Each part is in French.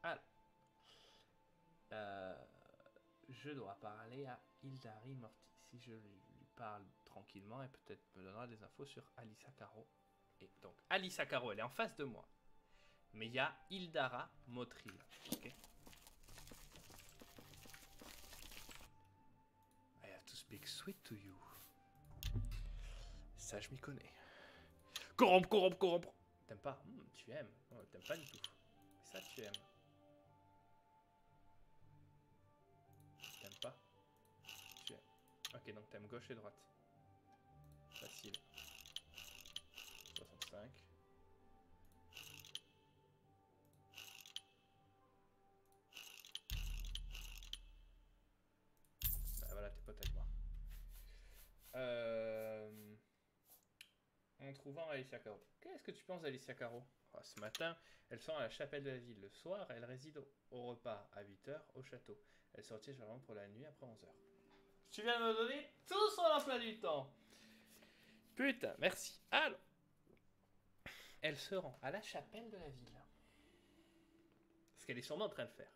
Alors, je dois parler à Hildari Morty. Si je lui parle tranquillement, et peut-être me donnera des infos sur Alissa Caro. Et donc, Alissa Caro, elle est en face de moi. Mais il y a Hildara Motril. Ok. I have to speak sweet to you. Ça, je m'y connais. Corrompre, corrompre, corrompre. T'aimes pas? Tu aimes. Oh, t'aimes pas du tout. Ça, tu aimes. T'aimes pas? Tu aimes. Ok, donc t'aimes gauche et droite. Facile. 65. Bah voilà, t'es pote avec moi. En trouvant Alicia Caro. Qu'est-ce que tu penses d'Alicia Caro? Ce matin, elle sort à la chapelle de la ville. Le soir, elle réside au repas à 8h au château. Elle sortit généralement pour la nuit après 11h. Tu viens de me donner tout son emploi du temps. Putain, merci. Alors, elle se rend à la chapelle de la ville. Ce qu'elle est sûrement en train de faire.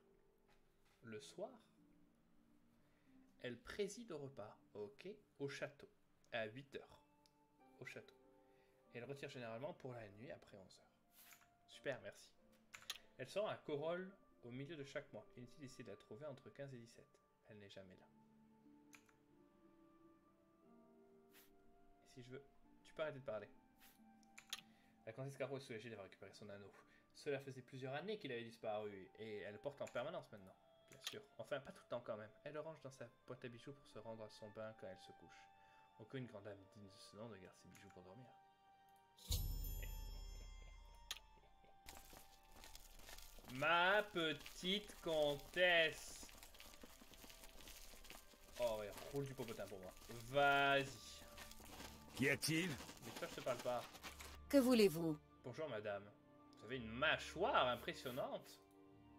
Le soir, elle préside au repas, ok, au château, à 8h, au château. Elle retire généralement pour la nuit après 11h. Super, merci. Elle sort à Corolle au milieu de chaque mois. Inutile d'essayer de la trouver entre 15 et 17. Elle n'est jamais là. Et si je veux, tu peux arrêter de parler. La comtesse Caro est soulagée d'avoir récupéré son anneau. Cela faisait plusieurs années qu'il avait disparu et elle le porte en permanence maintenant. Bien sûr. Enfin, pas tout le temps quand même. Elle le range dans sa boîte à bijoux pour se rendre à son bain quand elle se couche. Aucune grande dame digne de ce nom ne garde ses bijoux pour dormir. Ma petite comtesse. Oh ouais, roule du popotin pour moi. Vas-y. Qu'y a-t-il? Mais toi, je te parle pas. Que voulez-vous? Bonjour madame. Vous avez une mâchoire impressionnante.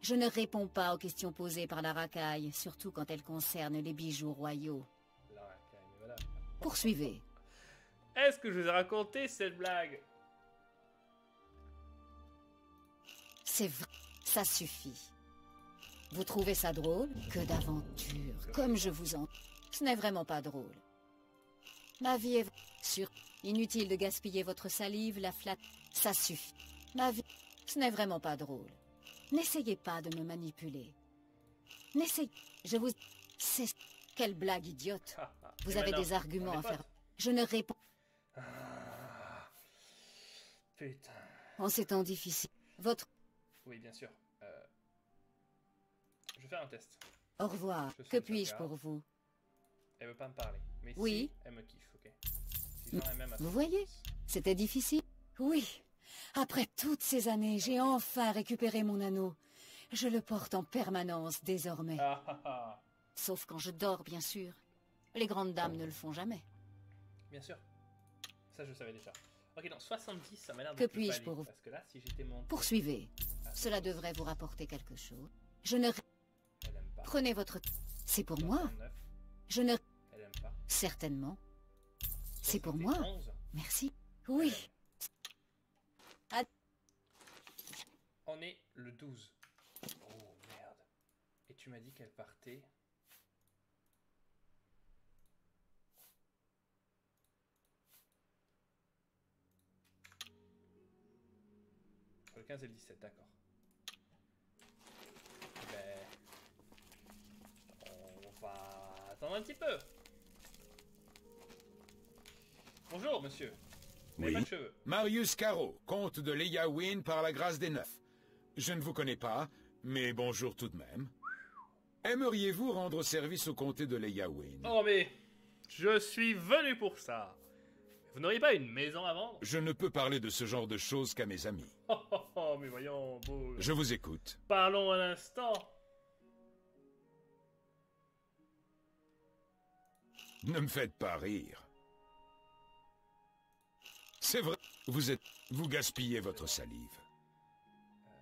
Je ne réponds pas aux questions posées par la racaille, surtout quand elles concernent les bijoux royaux. La racaille, mais voilà. Poursuivez. Est-ce que je vous ai raconté cette blague? C'est vrai, ça suffit. Vous trouvez ça drôle? Que d'aventure, comme je vous en... Ce n'est vraiment pas drôle. Ma vie est sûre. Inutile de gaspiller votre salive, la flatte. Ça suffit. Ma vie... Ce n'est vraiment pas drôle. N'essayez pas de me manipuler. N'essayez... Je vous... C'est... Quelle blague idiote. Vous avez des arguments à faire. Je ne réponds... Ah, putain. En ces temps difficiles, votre... Oui, bien sûr. Je vais faire un test. Au revoir. Que puis-je pour vous? Elle veut pas me parler. Mais oui. Si, elle me kiffe, ok? Si j'en ai même à vous voyez? C'était difficile. Oui. Après toutes ces années, j'ai enfin récupéré mon anneau. Je le porte en permanence désormais. Sauf quand je dors, bien sûr. Les grandes dames ne le font jamais. Bien sûr. Ça, je le savais déjà. Ok, donc 70, ça m'a l'air de que puis-je pour vous? Parce que là, si j'étais monté... Poursuivez. Cela devrait vous rapporter quelque chose. Je ne... Elle aime pas. Prenez votre... C'est pour 69. moi. Je ne... Elle aime pas. Certainement. C'est pour moi. 71. Merci. Oui. On est le 12. Oh, merde. Et tu m'as dit qu'elle partait... Entre le 15 et le 17, d'accord. Ben... On va attendre un petit peu. Bonjour, monsieur. Vous n'avez Oui. pas de cheveux. Marius Caro, comte de Leyawiin par la grâce des Neufs. Je ne vous connais pas, mais bonjour tout de même. Aimeriez-vous rendre service au comté de Leyawiin? Oh mais... Je suis venu pour ça. Vous n'auriez pas une maison à vendre? Je ne peux parler de ce genre de choses qu'à mes amis. Oh, mais voyons, beau... Je vous écoute. Parlons un instant. Ne me faites pas rire. C'est vrai, vous gaspillez votre salive. On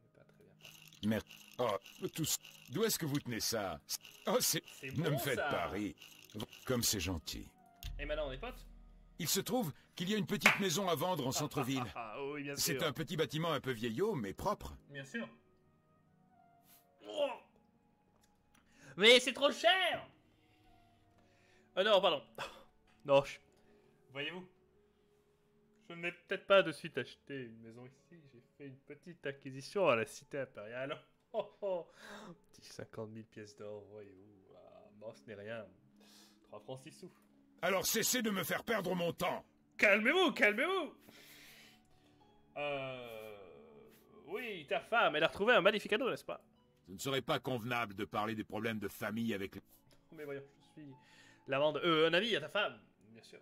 n'est pas très bien parti. Merde. Oh, tous. D'où est-ce que vous tenez ça? Oh, c'est... C'est Ne bon, me faites ça. pas rire. Comme c'est gentil. Et maintenant, on est potes? Il se trouve qu'il y a une petite maison à vendre en centre-ville. Ah oui, bien sûr. C'est un petit bâtiment un peu vieillot, mais propre. Bien sûr. Oh, mais c'est trop cher. Oh non, pardon. Non, voyez-vous, je n'ai peut-être pas de suite acheté une maison ici. J'ai fait une petite acquisition à la cité impériale. Oh, oh. Petit 50 000 pièces d'or, voyez-vous. Ah, bon, ce n'est rien. 3 francs 6 sous. Alors cessez de me faire perdre mon temps. Calmez-vous, calmez-vous. Oui, ta femme, elle a retrouvé un magnifique cadeau, n'est-ce pas? Ce ne serait pas convenable de parler des problèmes de famille avec... Mais voyons, je suis l'amant de... un ami à ta femme, bien sûr.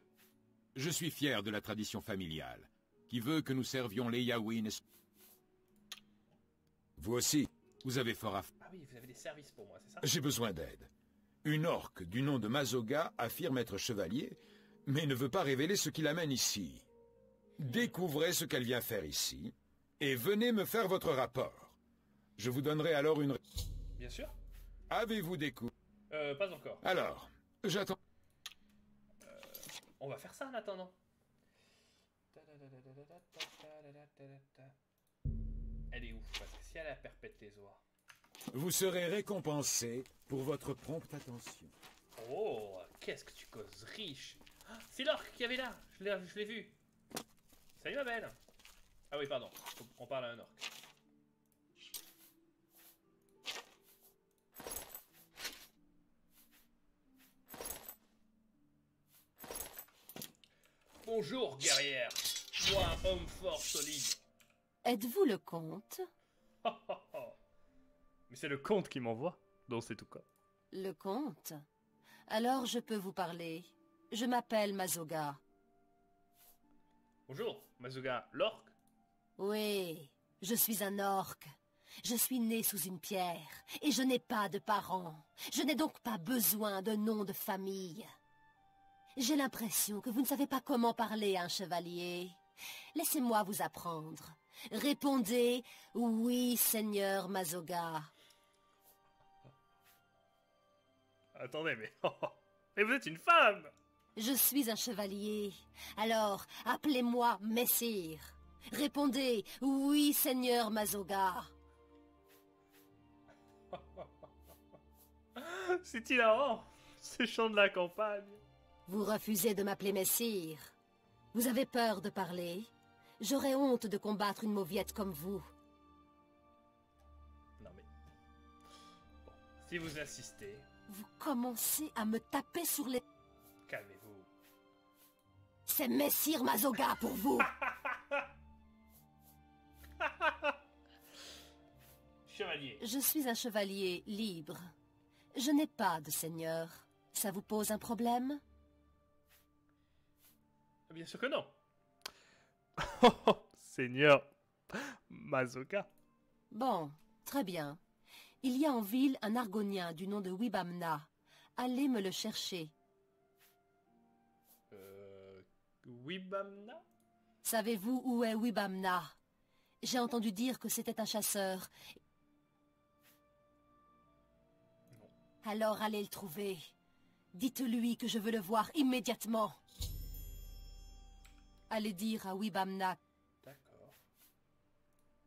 Je suis fier de la tradition familiale, qui veut que nous servions les Yaouin. Vous aussi, vous avez fort à... Ah oui, vous avez des services pour moi, c'est ça? J'ai besoin d'aide. Une orque du nom de Mazoga affirme être chevalier, mais ne veut pas révéler ce qui l'amène ici. Découvrez ce qu'elle vient faire ici, et venez me faire votre rapport. Je vous donnerai alors une... Bien sûr. Avez-vous des coups? Pas encore. Alors, j'attends... On va faire ça en attendant. Elle est où? Parce que si elle a perpète les oies... Vous serez récompensé pour votre prompte attention. Oh, qu'est-ce que tu causes riche. Ah, c'est l'orque qu'il y avait là. Je l'ai vu. Salut ma belle. Ah oui, pardon. On parle à un orque. Bonjour, guerrière. Moi, un homme fort, solide. Êtes-vous le comte? Mais c'est le comte qui m'envoie. Donc c'est tout quoi. Le comte? Alors je peux vous parler. Je m'appelle Mazoga. Bonjour, Mazoga, l'orque. Oui, je suis un orque. Je suis né sous une pierre, et je n'ai pas de parents. Je n'ai donc pas besoin de nom de famille. J'ai l'impression que vous ne savez pas comment parler à un chevalier. Laissez-moi vous apprendre. Répondez « Oui, Seigneur Mazoga ». Attendez, mais... mais vous êtes une femme! Je suis un chevalier. Alors, appelez-moi Messire. Répondez « Oui, Seigneur Mazoga ». C'est hilarant, ces chants de la campagne. Vous refusez de m'appeler Messire. Vous avez peur de parler. J'aurais honte de combattre une mauviette comme vous. Non mais... Bon, si vous insistez... Vous commencez à me taper sur les... Calmez-vous. C'est Messire Mazoga pour vous. Chevalier. Je suis un chevalier libre. Je n'ai pas de seigneur. Ça vous pose un problème? Bien sûr que non. Seigneur Mazoga. Bon, très bien. Il y a en ville un argonien du nom de Wibamna. Allez me le chercher. Wibamna? Savez-vous où est Wibamna? J'ai entendu dire que c'était un chasseur. Non. Alors allez le trouver. Dites-lui que je veux le voir immédiatement. Allez dire à Wibamna. D'accord.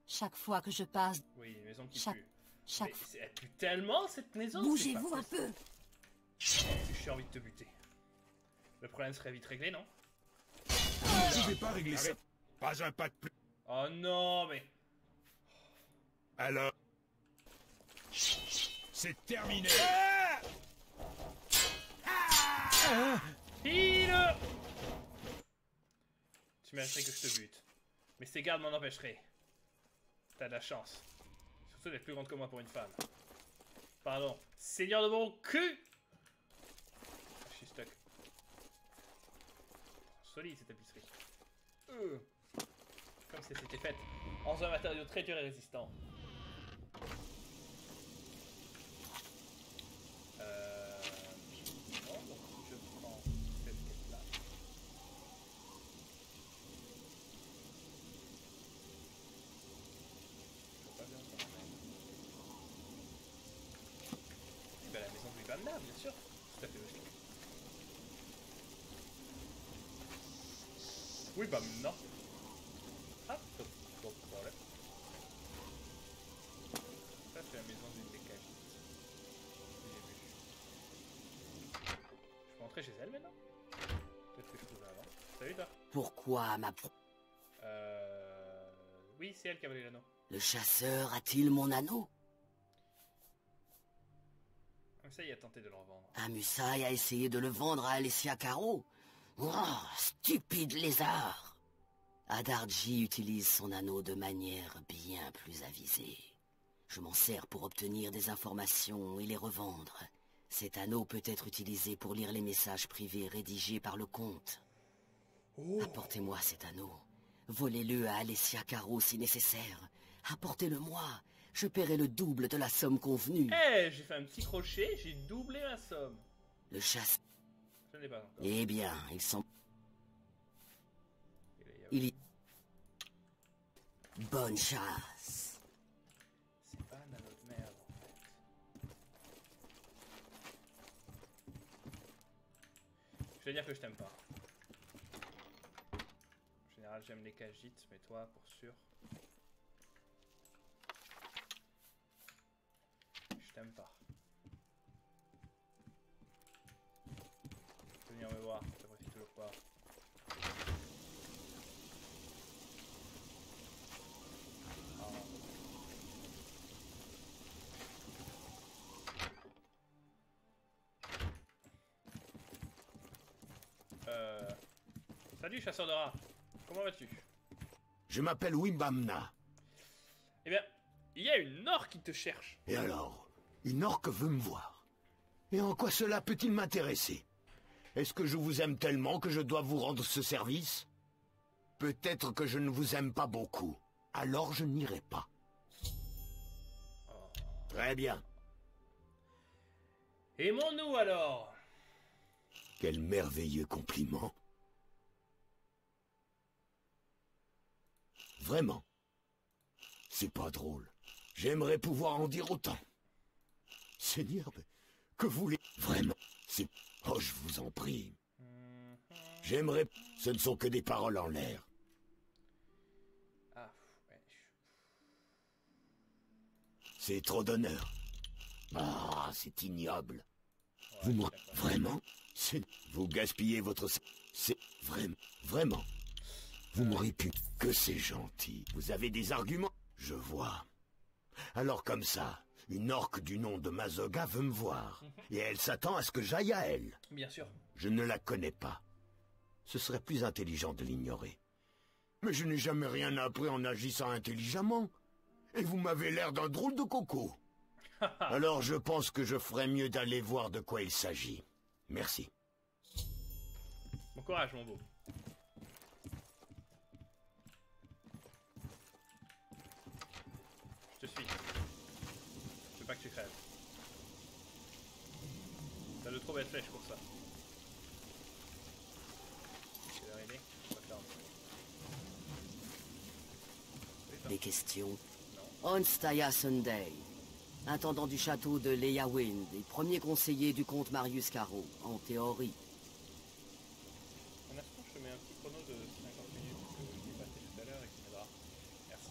Chaque fois que je passe... Oui, une maison qui Chaque- pue. Chaque Mais elle pue tellement cette maison. Bougez-vous c'est pas un peu. possible. J'ai envie de te buter. Le problème serait vite réglé, non? Je ne vais pas régler ça. Pas un pas de plus. Oh non, mais... Alors... C'est terminé. File! Tu mériterais que je te bute. Mais ces gardes m'en empêcheraient. T'as de la chance. Surtout d'être plus grande que moi pour une femme. Pardon. Seigneur de mon cul! Je suis stuck. Solide cette tapisserie. Comme si c'était fait en un matériau très dur et résistant. Bon, donc je prends cette quête-là. Je vois pas bien ça. Eh ben, la maison de Wibamna, bien sûr. Tout à fait logique. Oui, bah non. Ah, pas de problème. Ça, c'est la maison d'une des cages. J'ai vu. Je peux entrer chez elle maintenant? Peut-être que je pouvais avant. Salut toi. Pourquoi ma... Oui, c'est elle qui a volé l'anneau. Le chasseur a-t-il mon anneau? Ça, il a tenté de le revendre. Amusai a essayé de le vendre à Alessia Caro. Oh, stupide lézard! Adarji utilise son anneau de manière bien plus avisée. Je m'en sers pour obtenir des informations et les revendre. Cet anneau peut être utilisé pour lire les messages privés rédigés par le comte. Oh. Apportez-moi cet anneau. Volez-le à Alessia Caro si nécessaire. Apportez-le-moi. Je paierai le double de la somme convenue. Eh, j'ai fait un petit crochet, j'ai doublé ma somme. Le chasse... Je ne l'ai pas encore. Eh bien, ils sont... Il y... Bonne chasse. C'est pas un anneau de merde, en fait. Je vais dire que je t'aime pas. En général, j'aime les cagites, mais toi, pour sûr... Je t'aime pas. Venir me voir, t'apprécies toujours pas. Salut chasseur de rats, comment vas-tu? Je m'appelle Wimbamna. Eh bien, il y a une orque qui te cherche. Et alors? Une orque veut me voir. Et en quoi cela peut-il m'intéresser? Est-ce que je vous aime tellement que je dois vous rendre ce service? Peut-être que je ne vous aime pas beaucoup. Alors je n'irai pas. Très bien. Aimons-nous alors. Quel merveilleux compliment. Vraiment. C'est pas drôle. J'aimerais pouvoir en dire autant. Seigneur, mais que voulez... Vraiment, c'est... Oh, je vous en prie. J'aimerais... Ce ne sont que des paroles en l'air. Ah, ouais. C'est trop d'honneur. Ah, c'est ignoble. Ouais, Vous me... Vraiment? Vous gaspillez votre... C'est... Vraiment... Vraiment. Vous me réputez que c'est gentil. Vous avez des arguments? Je vois. Alors comme ça, une orque du nom de Mazoga veut me voir. Et elle s'attend à ce que j'aille à elle. Bien sûr. Je ne la connais pas. Ce serait plus intelligent de l'ignorer. Mais je n'ai jamais rien appris en agissant intelligemment. Et vous m'avez l'air d'un drôle de coco. Alors je pense que je ferais mieux d'aller voir de quoi il s'agit. Merci. Bon courage, mon beau. Je te suis. Je veux pas que tu crèves. T'as de trop belles flèches pour ça. Je vais leur aider. Pas clair. Des questions. Onstaya Sunday, intendant du château de Leyawind et premier conseiller du comte Marius Caro, en théorie. Un instant, je te mets un petit chrono de 50 minutes que je l'ai passé tout à l'heure et qui m'aidera. Merci.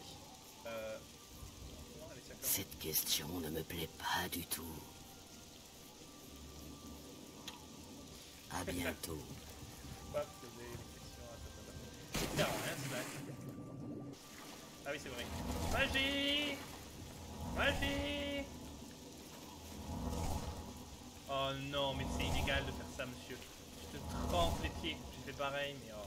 Non, allez, ça commence. Cette question ne me plaît pas du tout. À bientôt. Pas poser les questions à cette personne. Ça sert à rien, ce mec. Ah oui, c'est vrai. Magie! Magie! Oh non, mais c'est illégal de faire ça, monsieur. Je te trempe les pieds. J'ai fait pareil, mais oh.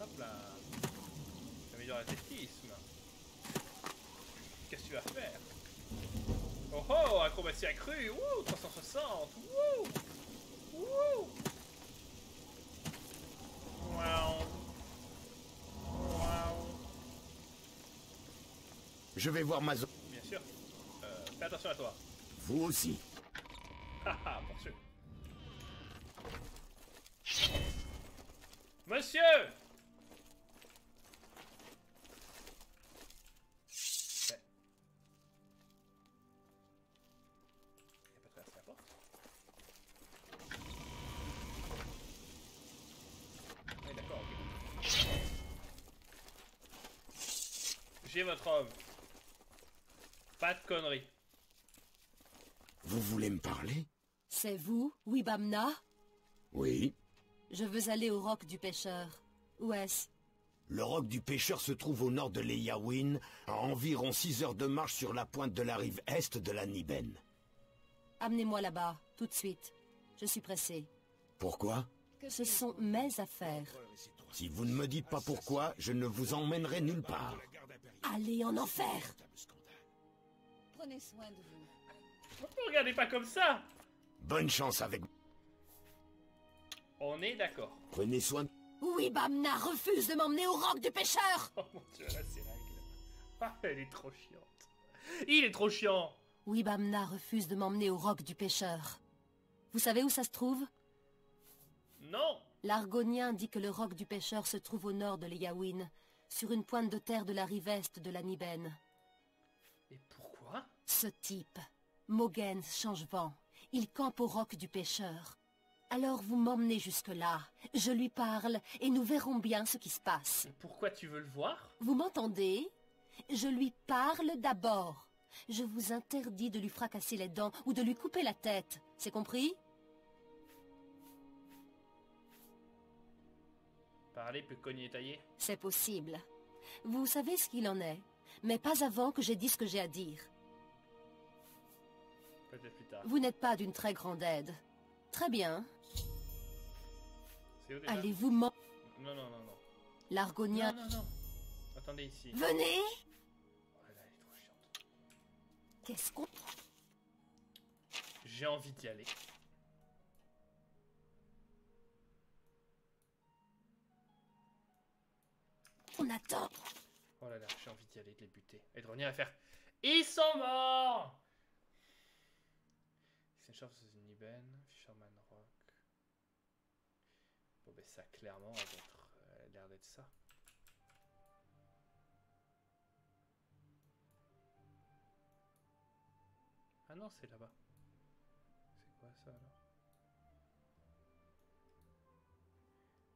Hop là. J'améliore l'athlétisme. Qu'est-ce que tu vas faire? Oh oh, acrobatie accrue, wouh, 360, wouh, wouh, waouh, waouh. Je vais voir Mazo. Bien sûr, fais attention à toi. Vous aussi. Haha, pour sûr. Monsieur! J'ai votre homme. Pas de conneries. Vous voulez me parler? C'est vous, Wibamna? Oui. Je veux aller au roc du pêcheur. Où est-ce? Le roc du pêcheur se trouve au nord de l'Eyawin, à environ 6 heures de marche sur la pointe de la rive est de la Niben. Amenez-moi là-bas, tout de suite. Je suis pressé. Pourquoi? Ce sont mes affaires. Si vous ne me dites pas pourquoi, je ne vous emmènerai nulle part. Allez en enfer! Prenez soin de vous. Ne regardez pas comme ça. Bonne chance avec... On est d'accord. Prenez soin... Wibamna refuse de m'emmener au roc du pêcheur! Oh mon dieu, là c'est règle. Ah, elle est trop chiante. Il est trop chiant. Wibamna refuse de m'emmener au roc du pêcheur. Vous savez où ça se trouve? Non. L'Argonien dit que le roc du pêcheur se trouve au nord de l'Eyawin, sur une pointe de terre de la rive est de la Niben. Et pourquoi? Ce type, Mogens Changevent, il campe au roc du pêcheur. Alors vous m'emmenez jusque-là, je lui parle et nous verrons bien ce qui se passe. Et pourquoi tu veux le voir? Vous m'entendez? Je lui parle d'abord. Je vous interdis de lui fracasser les dents ou de lui couper la tête. C'est compris? Parler peut cogner et tailler. C'est possible. Vous savez ce qu'il en est, mais pas avant que j'ai dit ce que j'ai à dire. Peut-être plus tard. Vous n'êtes pas d'une très grande aide. Très bien. C'est où déjà? Allez-vous m'en... Non, non, non, non. L'Argonien... Non, non, non. Attendez ici. Venez! Oh, elle est trop chiante. Qu'est-ce qu'on... J'ai envie d'y aller. On attend. Oh là là, j'ai envie d'y aller, de les buter. Et de revenir à faire... Ils sont morts! C'est une chance de Niben, Fisherman Rock. Bon ben ça clairement a l'air d'être ça. Ah non, c'est là-bas. C'est quoi ça alors?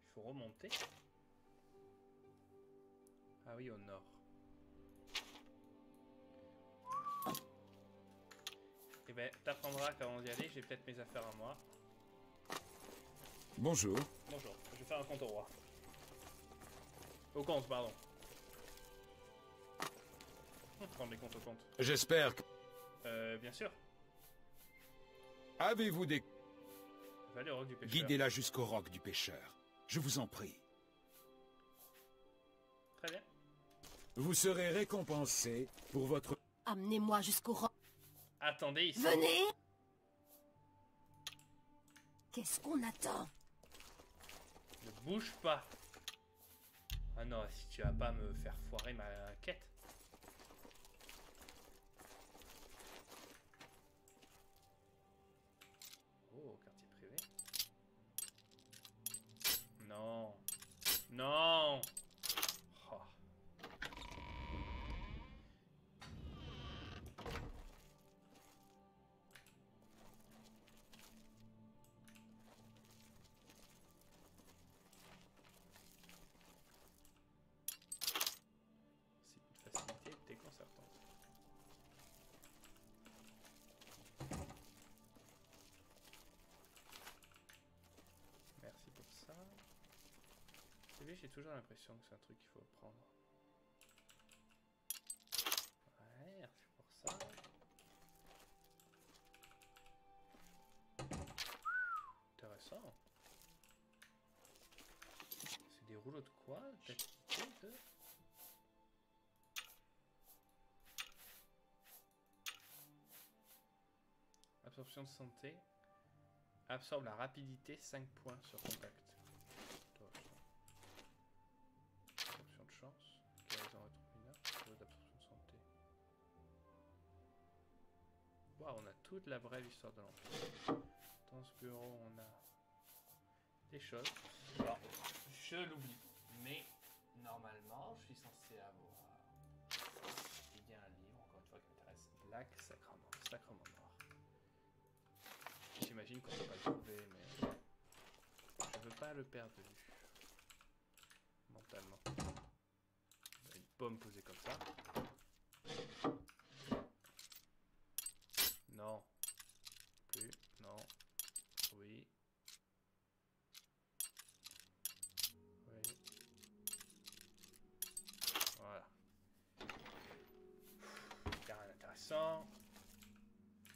Il faut remonter. Ah oui, au nord. Eh ben, t'apprendras qu'avant d'y aller, j'ai peut-être mes affaires à moi. Bonjour. Bonjour, je vais faire un compte au roi. Au compte, pardon. Prendre les comptes au compte. J'espère que... Bien sûr. Avez-vous des... On va aller au roc du pêcheur. Guidez-la jusqu'au roc du pêcheur. Je vous en prie. Très bien. Vous serez récompensé pour votre... Amenez-moi jusqu'au roc. Attendez ici. Venez! Qu'est-ce qu'on attend? Ne bouge pas. Ah non, si tu vas pas me faire foirer ma quête. Oh, quartier privé. Non. Non. Oh. C'est une facilité déconcertante. Merci pour ça. Vous savez, j'ai toujours l'impression que c'est un truc qu'il faut prendre. Ouais, merci pour ça. Intéressant. C'est des rouleaux de quoi? D'activité de... Absorption de santé. Absorbe la rapidité 5 points sur contact. Absorption de chance. Guérison rétro-mineur. D'absorption de santé. Waouh, on a toute la brève histoire de l'empire. Dans ce bureau, on a des choses. Alors, je l'oublie. Mais normalement, je suis censé avoir. Il y a un livre, encore une fois, qui m'intéresse. Black Sacrament. Sacrement noir. J'imagine qu'on ne peut pas le trouver, mais je veux pas le perdre de vue. Mentalement. pomme posée comme ça. Non. Plus. Non. Oui. Oui. Voilà. Il y a rien d'intéressant.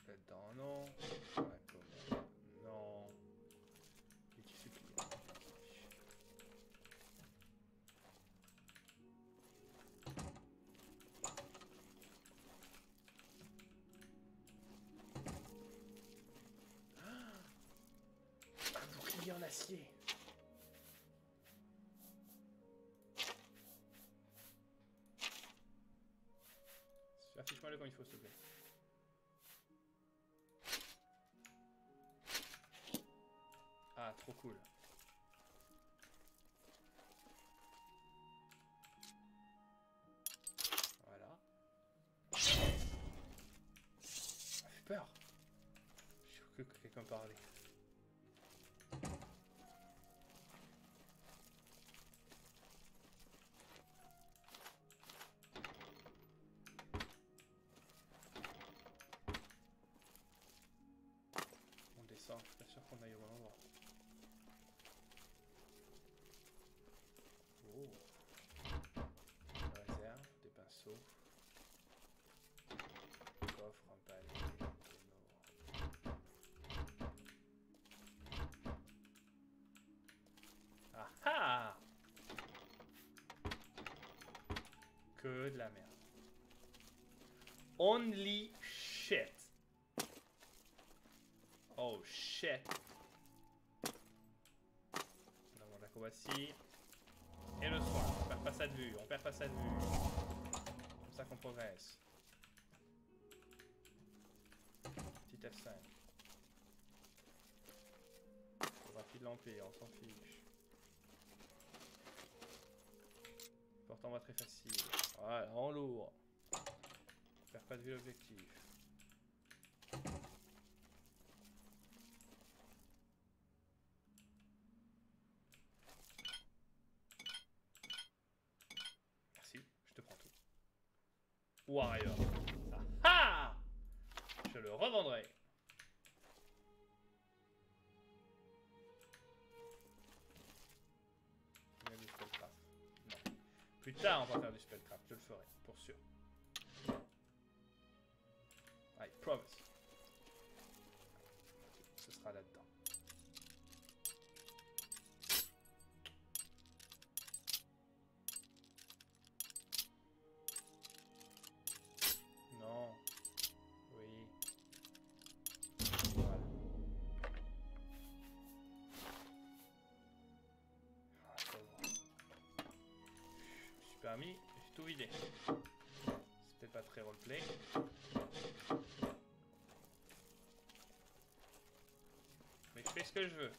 Là-dedans, non. Ouais, comme... Non. Et tu supplie. Un bouclier en acier. Affiche-moi le comme il faut, s'il te plaît. Ah, trop cool. Voilà. Ça fait peur. J'ai cru que quelqu'un parlait. On descend, je suis pas sûr qu'on aille au bon endroit. Oh. Une réserve, des pinceaux. Coffre, un palais, un tonneau. Ah ah! Que de la merde. Only shit. Oh shit. On a l'acrobatie. Et le soin. On perd pas ça de vue. On perd pas ça de vue. Comme ça qu'on progresse. Petit F5. Rapide de l'Empire, on s'en fiche. Pourtant va très facile. Voilà, en lourd. On perd pas de vue l'objectif. Merci, je te prends tout. Warrior. Ah ah! Je le revendrai. Il y a du spellcraft. Non. Plus tard, on va faire du spellcraft. Je le ferai, pour sûr. I promise. Ce sera là-dedans. Non. Oui. Voilà. Ah, ça va. Je me suis permis, j'ai tout vidé. C'est peut-être pas très roleplay. Mais je fais ce que je veux.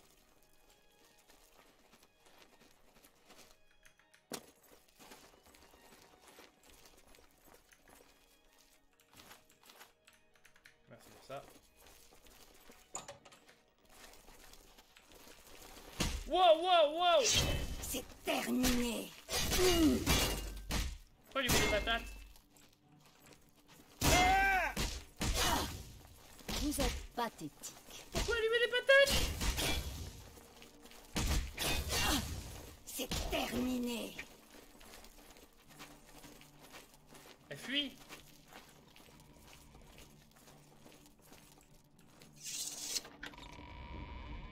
Merci pour ça. Wow, wow, wow! C'est terminé. Pourquoi il lui met des patates? Vous êtes pathétique. Pourquoi il lui met des patates? C'est terminé. Elle fuit.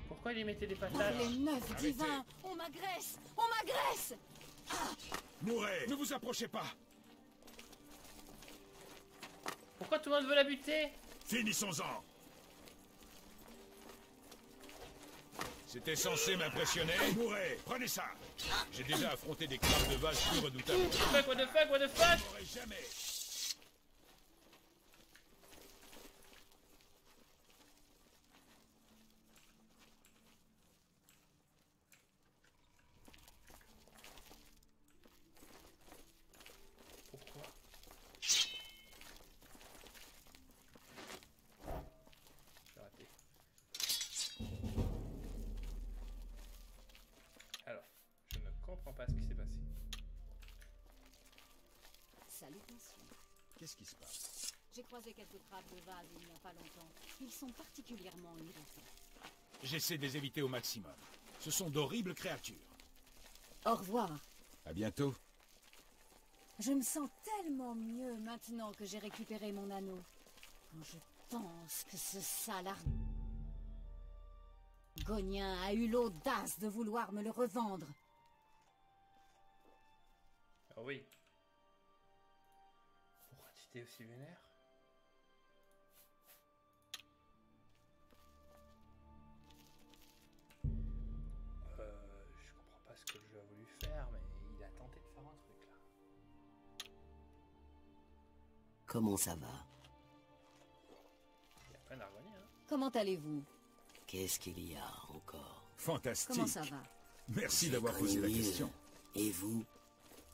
Pourquoi il lui mettait des patates? Les 9 divins. On m'agresse. On m'agresse. Mourez! Ne vous approchez pas! Pourquoi tout le monde veut la buter? Finissons-en! C'était censé m'impressionner? Mourez! Prenez ça! J'ai déjà affronté des crabes de vase plus redoutables. What the fuck, what the fuck, what the fuck? Je n'aurai jamais! Pourquoi? J'ai raté. Alors, je ne comprends pas ce qui s'est passé. détention. Qu'est-ce qui se passe? J'ai croisé quelques crabes de vase il n'y a pas longtemps. Ils sont particulièrement irritants. J'essaie de les éviter au maximum. Ce sont d'horribles créatures. Au revoir. À bientôt. Je me sens tellement mieux maintenant que j'ai récupéré mon anneau. Quand je pense que ce sale Argonien a eu l'audace de vouloir me le revendre. Ah oui. Pour une entité aussi vénère. Je comprends pas ce que le jeu a voulu faire, mais il a tenté de faire un truc là. Comment ça va? Il y a plein d'harmonie, hein. Comment allez-vous? Qu'est-ce qu'il y a encore? Fantastique. Comment ça va? Merci d'avoir posé la Connu. question. Et vous?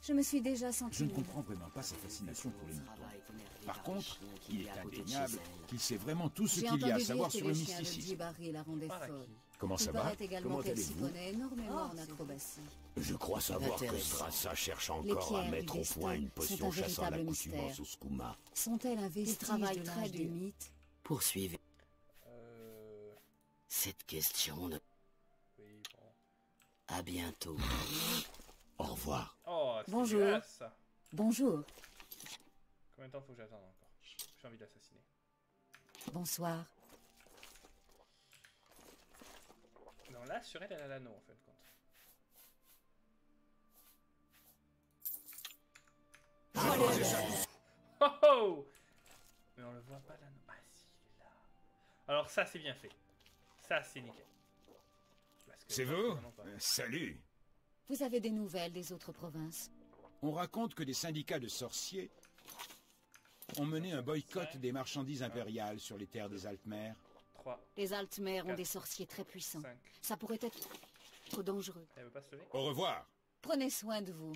Je me suis déjà senti Je ne mieux. comprends vraiment pas sa fascination pour les moutons. Travail énervé Par par contre, le chien qui il vit est à côté de indéniable chez elle. qu'il sait vraiment tout ce J'ai qu'il y a à entendu savoir dire sur que le les chiens de mysticisme. Djibarri la rendaient Par folle. qui? Comment ça Il va? paraît également Comment qu'elle s'y allez-vous? connaît énormément en c'est acrobatie. Je crois savoir que Intéressant. Strassa cherche Les encore à pierres mettre du au point destin une potion sont un chassant véritable l'accoutumance mystère. au skouma. Sont-elles un vestige travaillent de très l'âge du dur. mythe? Poursuivez. Euh... Cette question ne... Oui, bon. À bientôt. Au revoir. Oh, c'est Bonjour. dégueulasse, ça. Bonjour. Combien de temps faut que j'attende encore? J'ai envie d'assassiner. Bonsoir. Non, là, sur elle, elle a l'anneau, en fin de compte. Oh oh! Mais on le voit pas l'anneau. Ah si, il est là. Alors ça, c'est bien fait. Ça, c'est nickel. Parce que- C'est vous? non, pas. Salut. Vous avez des nouvelles des autres provinces? On raconte que des syndicats de sorciers ont mené un boycott Cinq. des marchandises impériales sur les terres des Altmers. 3, Les Altmers ont Quatre. des sorciers très puissants. 5. Ça pourrait être trop dangereux. Elle veut pas se lever? Au revoir. Prenez soin de vous.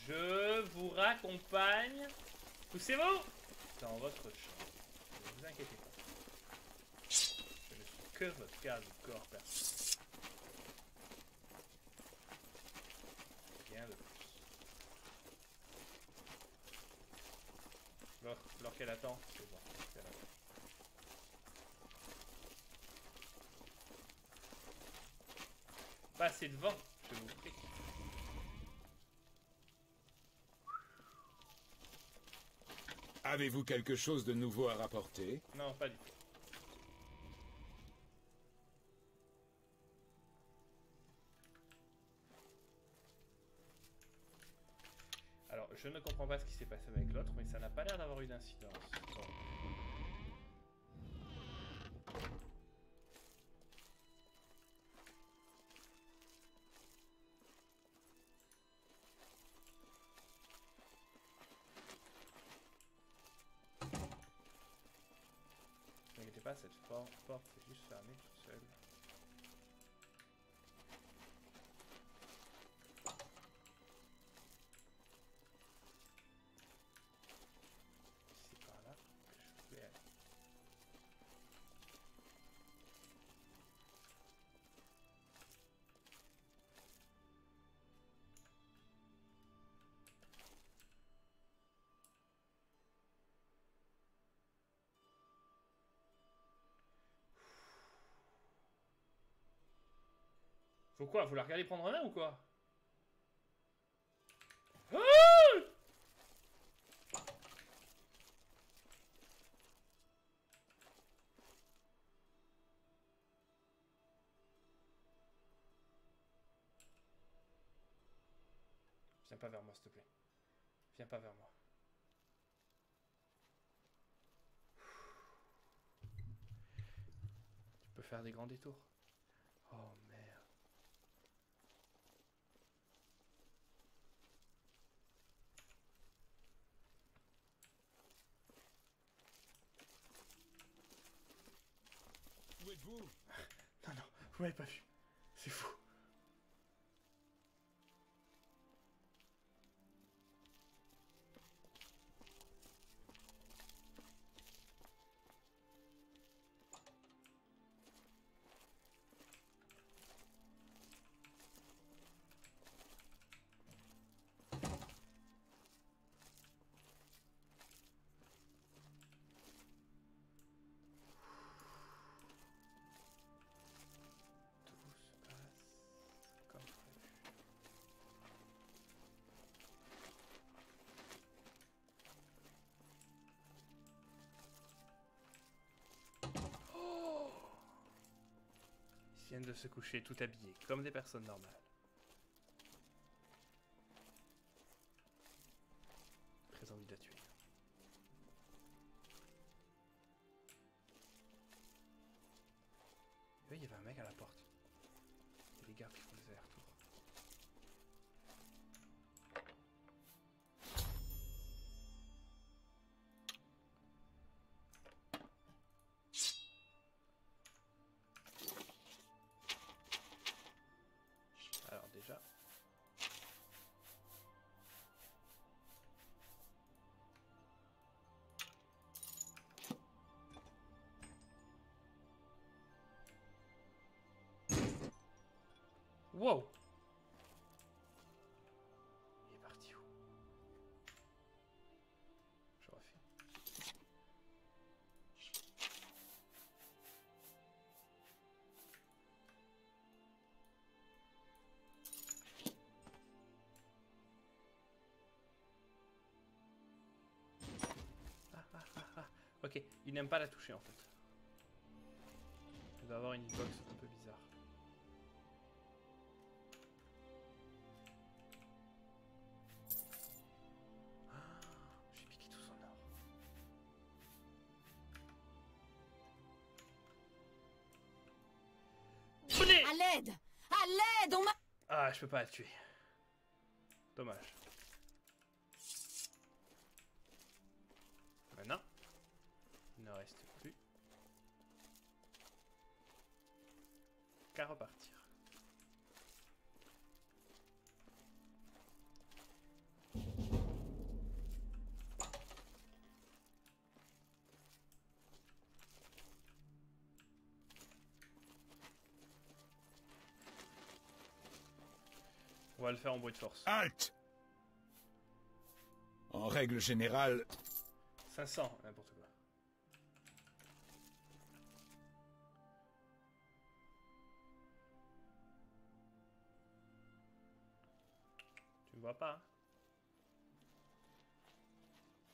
Je vous raccompagne. Poussez-vous dans votre champ. Ne vous inquiétez pas. Je ne suis que votre garde du corps perso. Rien de plus. Alors qu'elle attend, c'est bon. Elle attend. Passez devant, je vous prie. Avez-vous quelque chose de nouveau à rapporter? Non, pas du tout. Alors, je ne comprends pas ce qui s'est passé avec l'autre, mais ça n'a pas l'air d'avoir eu d'incidence. Bon. Ne vous inquiétez pas, cette porte est juste fermée toute seule. C'est par là que je vais aller. Faut quoi? Vous la regardez prendre en main ou quoi? Ah! Viens pas vers moi, s'il te plaît. Viens pas vers moi. Tu peux faire des grands détours. Oh merde. Où êtes-vous? Non, non, vous m'avez pas vu. C'est fou. viennent de se coucher tout habillés, comme des personnes normales. Très envie de la tuer. Oui, il y avait un mec à la porte. Il y a des gardes qui font des allers-retours. Alors déjà... Wow! Il est parti où? Je refais. Ok, il n'aime pas la toucher en fait. Il doit avoir une hitbox un peu bizarre. J'ai piqué tout son or. Venez! À l'aide! À l'aide! On m'a... Ah, je peux pas la tuer. Dommage. Maintenant, il ne reste plus qu'à repartir. On va le faire en bruit de force. Halte! En règle générale, 500, n'importe quoi. Tu me vois pas, hein?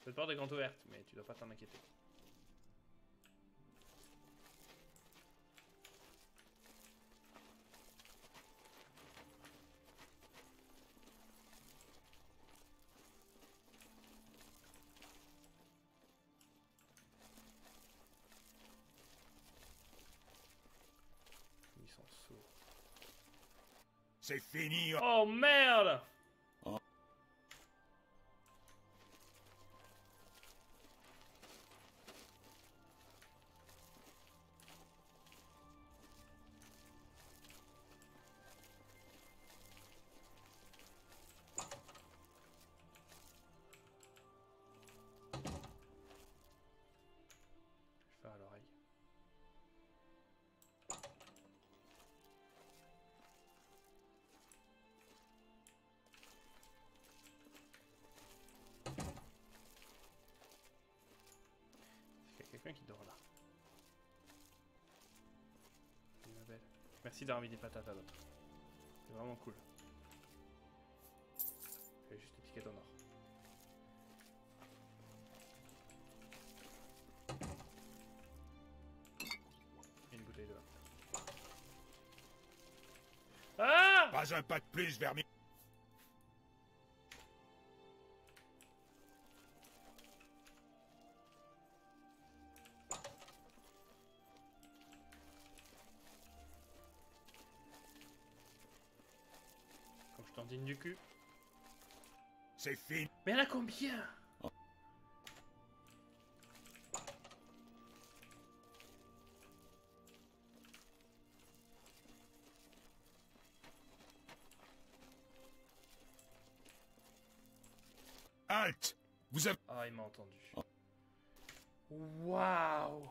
Cette porte est grande ouverte, mais tu dois pas t'en inquiéter. Ils sont sourds. c'est fini. Oh merde! Je vais faire à l'oreille. Il y a quelqu'un qui dort là. Ma belle. Merci d'avoir mis des patates à l'autre. C'est vraiment cool. Je vais juste te piquer ton or. Et une bouteille de vin. Ah! Pas un pas de plus vers mes... Quand je t'en digne du cul. C'est fini. Mais elle a combien? Halte! Vous avez... Ah, il m'a entendu. Waouh!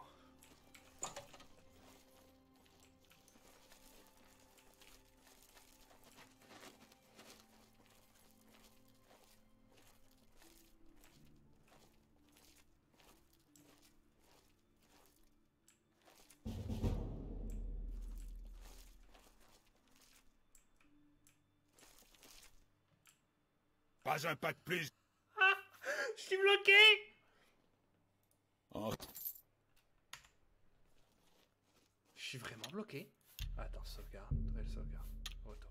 Pas un pas de plus. Ah! Je suis bloqué! En... Je suis vraiment bloqué. Attends, sauvegarde. Nouvelle sauvegarde. Retour.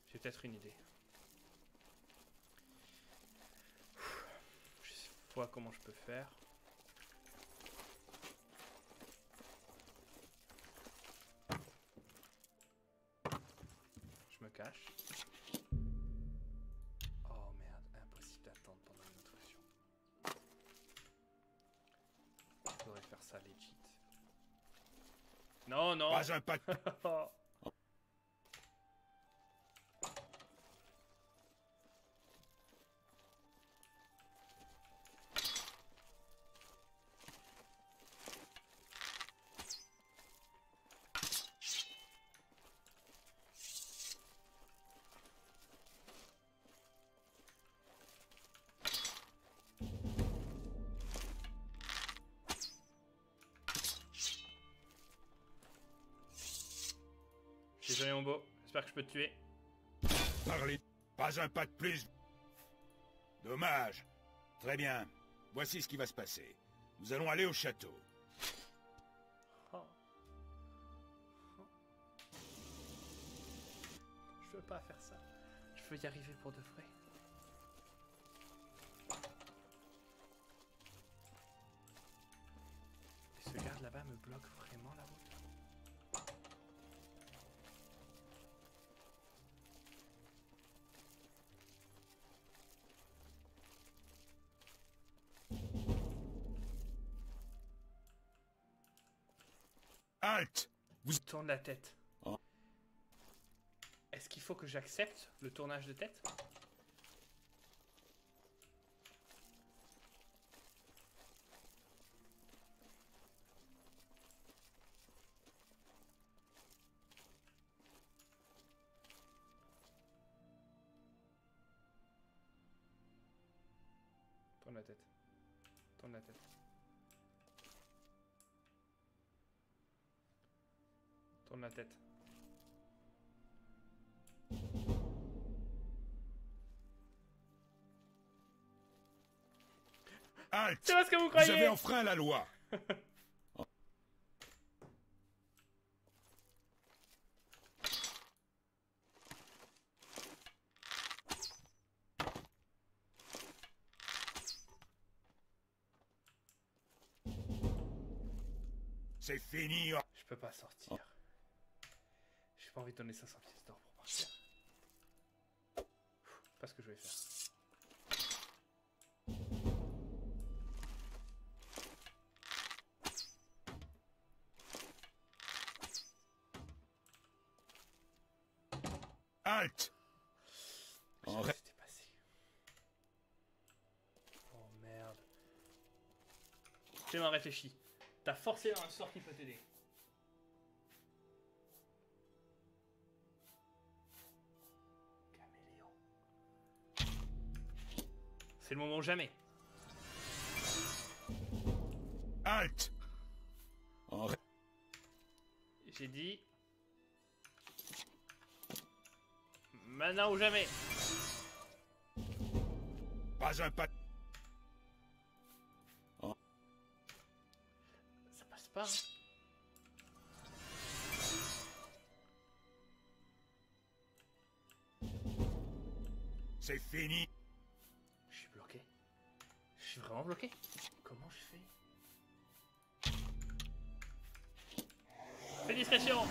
J'ai peut-être une idée. Je vois comment je peux faire. Je me cache. Oh merde, impossible d'attendre pendant une autre action. Je devrais faire ça legit. Non, non. Pas un pas de... Désolé mon beau, j'espère que je peux te tuer. Parlez. Pas un pas de plus. Dommage. Très bien. Voici ce qui va se passer. Nous allons aller au château. Oh. Oh. Je veux pas faire ça. Je veux y arriver pour de vrai. Et ce garde là-bas me bloque vraiment la route. Halte! Vous tourne la tête. Oh. Est-ce qu'il faut que j'accepte le tournage de tête? Tourne la tête. Tourne la tête. Tourne la tête. Halte! C'est pas ce que vous croyez! Vous avez enfreint la loi. C'est fini. Je peux pas sortir. J'ai pas envie de donner 500 pièces d'or pour partir. C'est pas ce que je vais faire. Halte! Je sais pas ce qui s'était passé. Oh merde. J'ai mal réfléchi. T'as forcé dans un sort qui peut t'aider. Caméléon. C'est le moment ou jamais. Halte! J'ai dit... Maintenant ou jamais. Pas un pas. Ça passe pas. Hein. C'est fini. Je suis bloqué. Je suis vraiment bloqué. Comment je fais? Fais discrétion.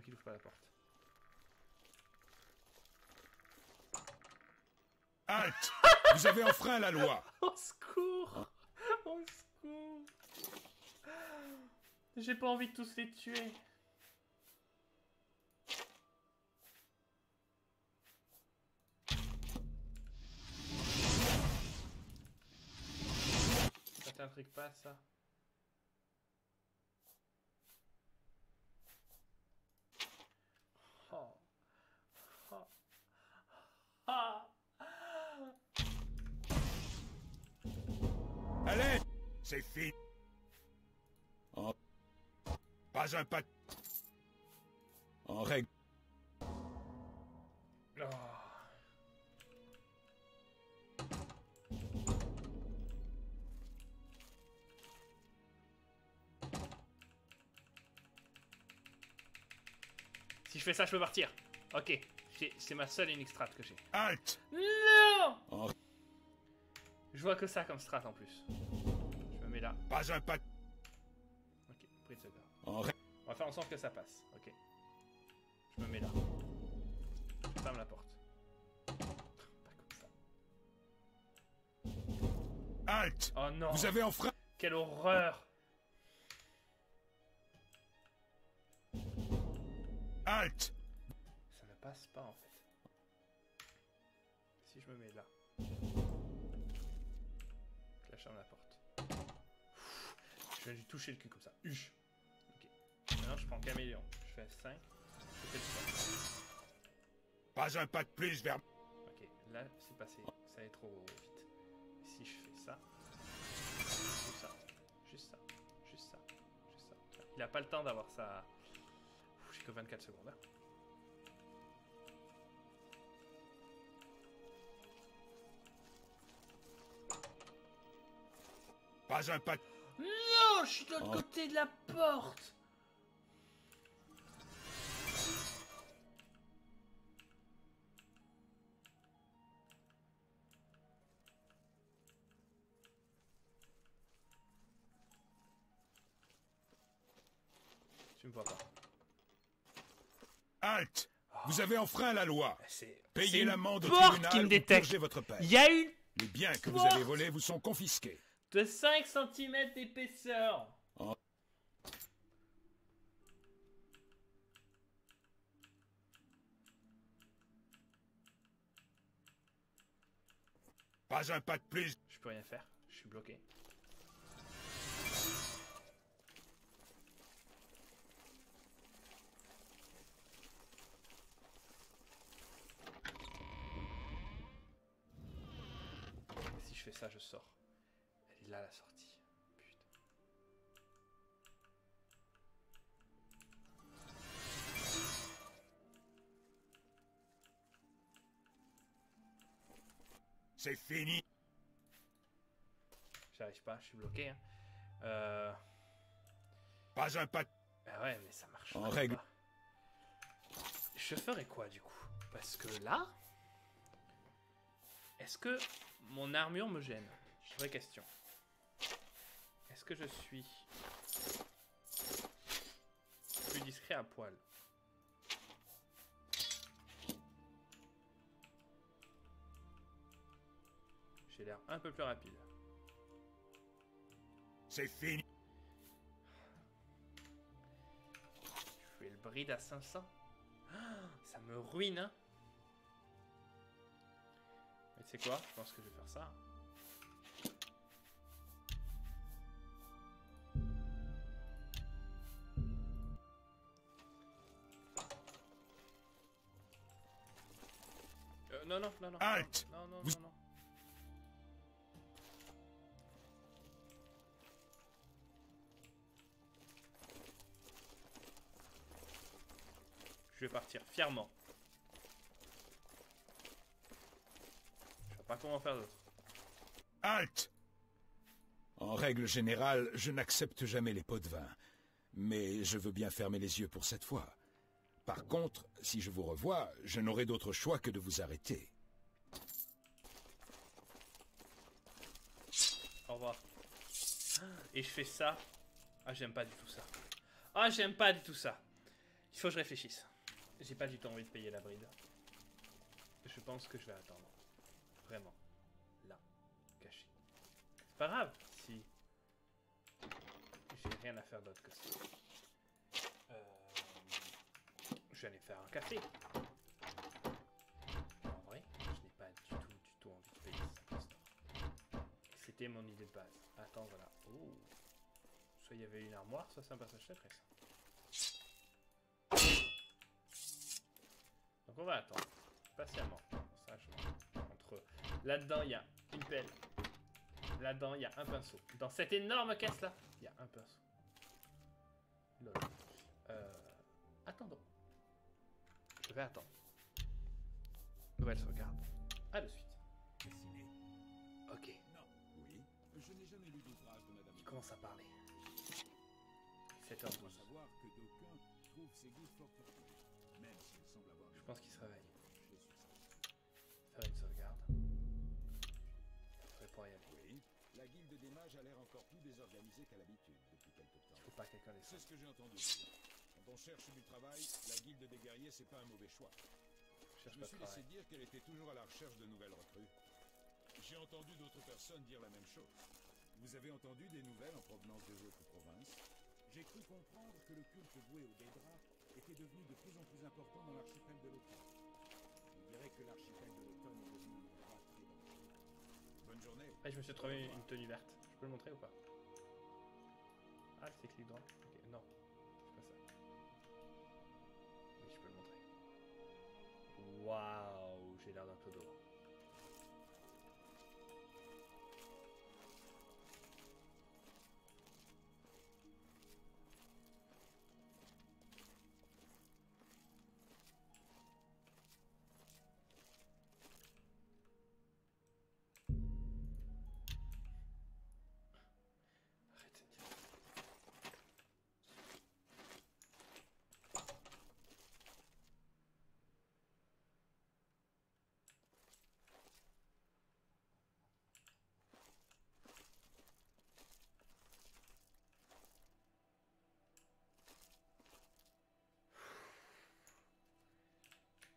Qui n'ouvre pas la porte. Halte! Vous avez enfreint la loi. Au secours! Au secours! J'ai pas envie de tous les tuer. Ça t'intrigue pas ça? C'est fini. En... Pas un pas... En règle. Oh. Si je fais ça, je peux partir. Ok, c'est ma seule et unique strat que j'ai. Halte. Non. En... Je vois que ça comme strat en plus. Je me mets là. Pas un pas... Ok, pris de ce gars. En règle. On va faire en sorte que ça passe. Ok. Je me mets là. Je ferme la porte. Pas comme ça. Halte. Oh non. Vous avez enfreint... Quelle horreur. Halte. Ça ne passe pas en fait. Si je me mets là. Là, je ferme la porte. Je viens de lui toucher le cul comme ça. Huch. Ok. Maintenant, je prends caméléon. Je fais F5. Je fais le stop. Pas un pas de plus vers... Ok. Là, c'est passé. Ça allait trop vite. Si je fais ça. Juste ça. Juste ça. Juste ça. Juste ça. Il a pas le temps d'avoir ça. J'ai que 24 secondes. Hein. Pas un pas... Non, je suis de l'autre côté de la porte. Tu me vois pas. Halte. Vous avez enfreint la loi. C'est Payez l'amende au porte tribunal qui me ou détecte. purgez votre peine. Il y a une Les biens que vous porte avez volés vous sont confisqués. de 5 cm d'épaisseur. Oh. Pas un pas de plus. Je peux rien faire. Je suis bloqué. Si je fais ça, je sors. Elle est là la sortie. Putain. C'est fini. J'arrive pas, je suis bloqué. Hein. Pas un pas de... Ah ouais, mais ça marche En pas. règle. Je ferais quoi du coup? Parce que là, est-ce que mon armure me gêne? Vraie question. Est-ce que je suis plus discret à poil? J'ai l'air un peu plus rapide. C'est fini. Je fais le bride à 500. Ah, ça me ruine, hein. Mais tu sais quoi? Je pense que je vais faire ça. Non, non, non, non. Halte. Non, non, Vous- non, non. Je vais partir fièrement. Je sais pas comment faire d'autre. Halte. En règle générale, je n'accepte jamais les pots de vin. Mais je veux bien fermer les yeux pour cette fois. Par contre, si je vous revois, je n'aurai d'autre choix que de vous arrêter. Au revoir. Et je fais ça. Ah, j'aime pas du tout ça. Ah, j'aime pas du tout ça. Il faut que je réfléchisse. J'ai pas du tout envie de payer la bride. Je pense que je vais attendre. Vraiment. Là. Caché. C'est pas grave si j'ai rien à faire d'autre que ça. Je vais aller faire un café. En vrai, je n'ai pas du tout envie de payer 5 stores. C'était mon idée de base. Attends, voilà. Oh. Soit il y avait une armoire, soit c'est un passage secret, ça. Donc on va attendre. Patiemment. Sagement. Entre... Là-dedans, il y a une pelle. Là-dedans, il y a un pinceau. Dans cette énorme caisse-là, il y a un pinceau. Lol. Attendons. Je vais attendre. Nouvelle sauvegarde. À de suite. Dessiné. Ok. Non. Oui. Je n'ai jamais lu d'ouvrage de Madame. Il commence à parler. Il faut 7h12. savoir que d'aucuns trouvent ses goûts fort tortueux, même s'il semble avoir. Je pense qu'il se réveille. Je suis certain. Faire une sauvegarde. Je vais pouvoir y aller. Oui. La guilde des mages a l'air encore plus désorganisée qu'à l'habitude depuis quelque temps. Il faut pas que quelqu'un les C'est sache. ce que j'ai entendu. Quand on cherche du travail, la guilde des guerriers, c'est pas un mauvais choix. Je cherche Je me pas de suis laissé travail. dire qu'elle était toujours à la recherche de nouvelles recrues. J'ai entendu d'autres personnes dire la même chose. Vous avez entendu des nouvelles en provenance des autres provinces? J'ai cru comprendre que le culte voué au Daedra était devenu de plus en plus important dans l'archipel de l'automne. On dirait que l'archipel de l'automne est devenu un endroit très dangereux. Bonne journée. Ah, je me suis trouvé une tenue verte. Je peux le montrer ou pas? Ah, c'est clic droit. Ok, non. C'est pas ça. Oui, je peux le montrer. Waouh, j'ai l'air d'un clodo. Arrête de dire.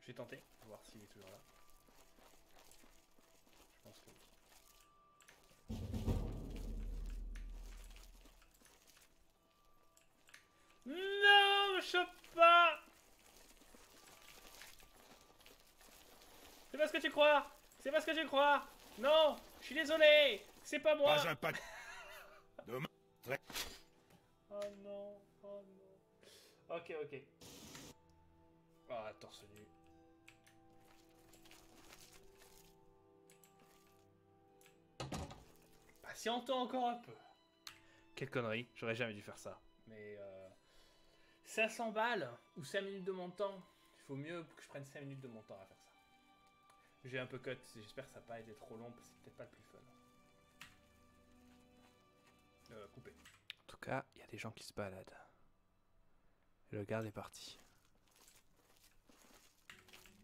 Je vais tenter, voir s'il est toujours là. Je pense que oui. Non, je chope pas. C'est pas ce que tu crois. C'est pas ce que tu crois. Non, je suis désolé. C'est pas moi. Pas un pas. Dommage. Oh non, oh non. Ok, ok. Ah, torse nu. Patientons encore un peu. Quelle connerie, j'aurais jamais dû faire ça. Mais 500 balles ou 5 minutes de mon temps. Il faut mieux que je prenne 5 minutes de mon temps à faire ça. J'ai un peu cut, j'espère que ça n'a pas été trop long, parce que c'est peut-être pas le plus fun. Coupé. En tout cas, il y a des gens qui se baladent. Et le garde est parti.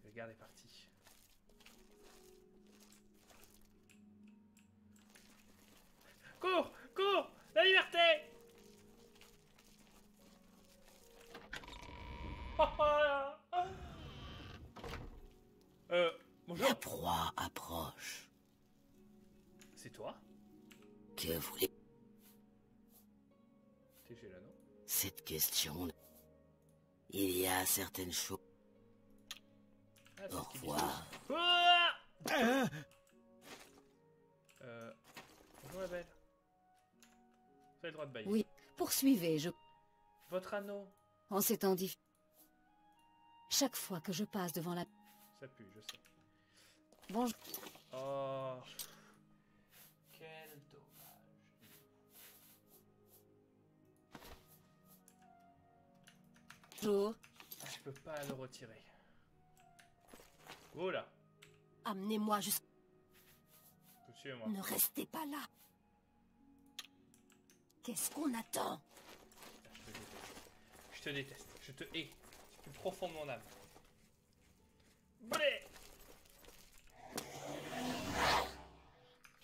Le garde est parti. Cours! Cours! La liberté! Bonjour. La proie approche. C'est toi? Que voulez... T'es chez l'anneau? Cette question... Il y a certaines choses... Ah, c'est Au ce qu'il dit. revoir. Ah bonjour la belle. Vous avez le droit de bailler. Oui, poursuivez, je... Votre anneau. En ces temps difficiles. Chaque fois que je passe devant la... Ça pue, je sais. Bonjour. Oh. Quel dommage. Bonjour. Ah, je peux pas le retirer. Voilà. Amenez-moi jusqu'à... Suivez-moi. Ne restez pas là. Qu'est-ce qu'on attend? Je te déteste. Je te hais. Du plus profond de mon âme. Allez.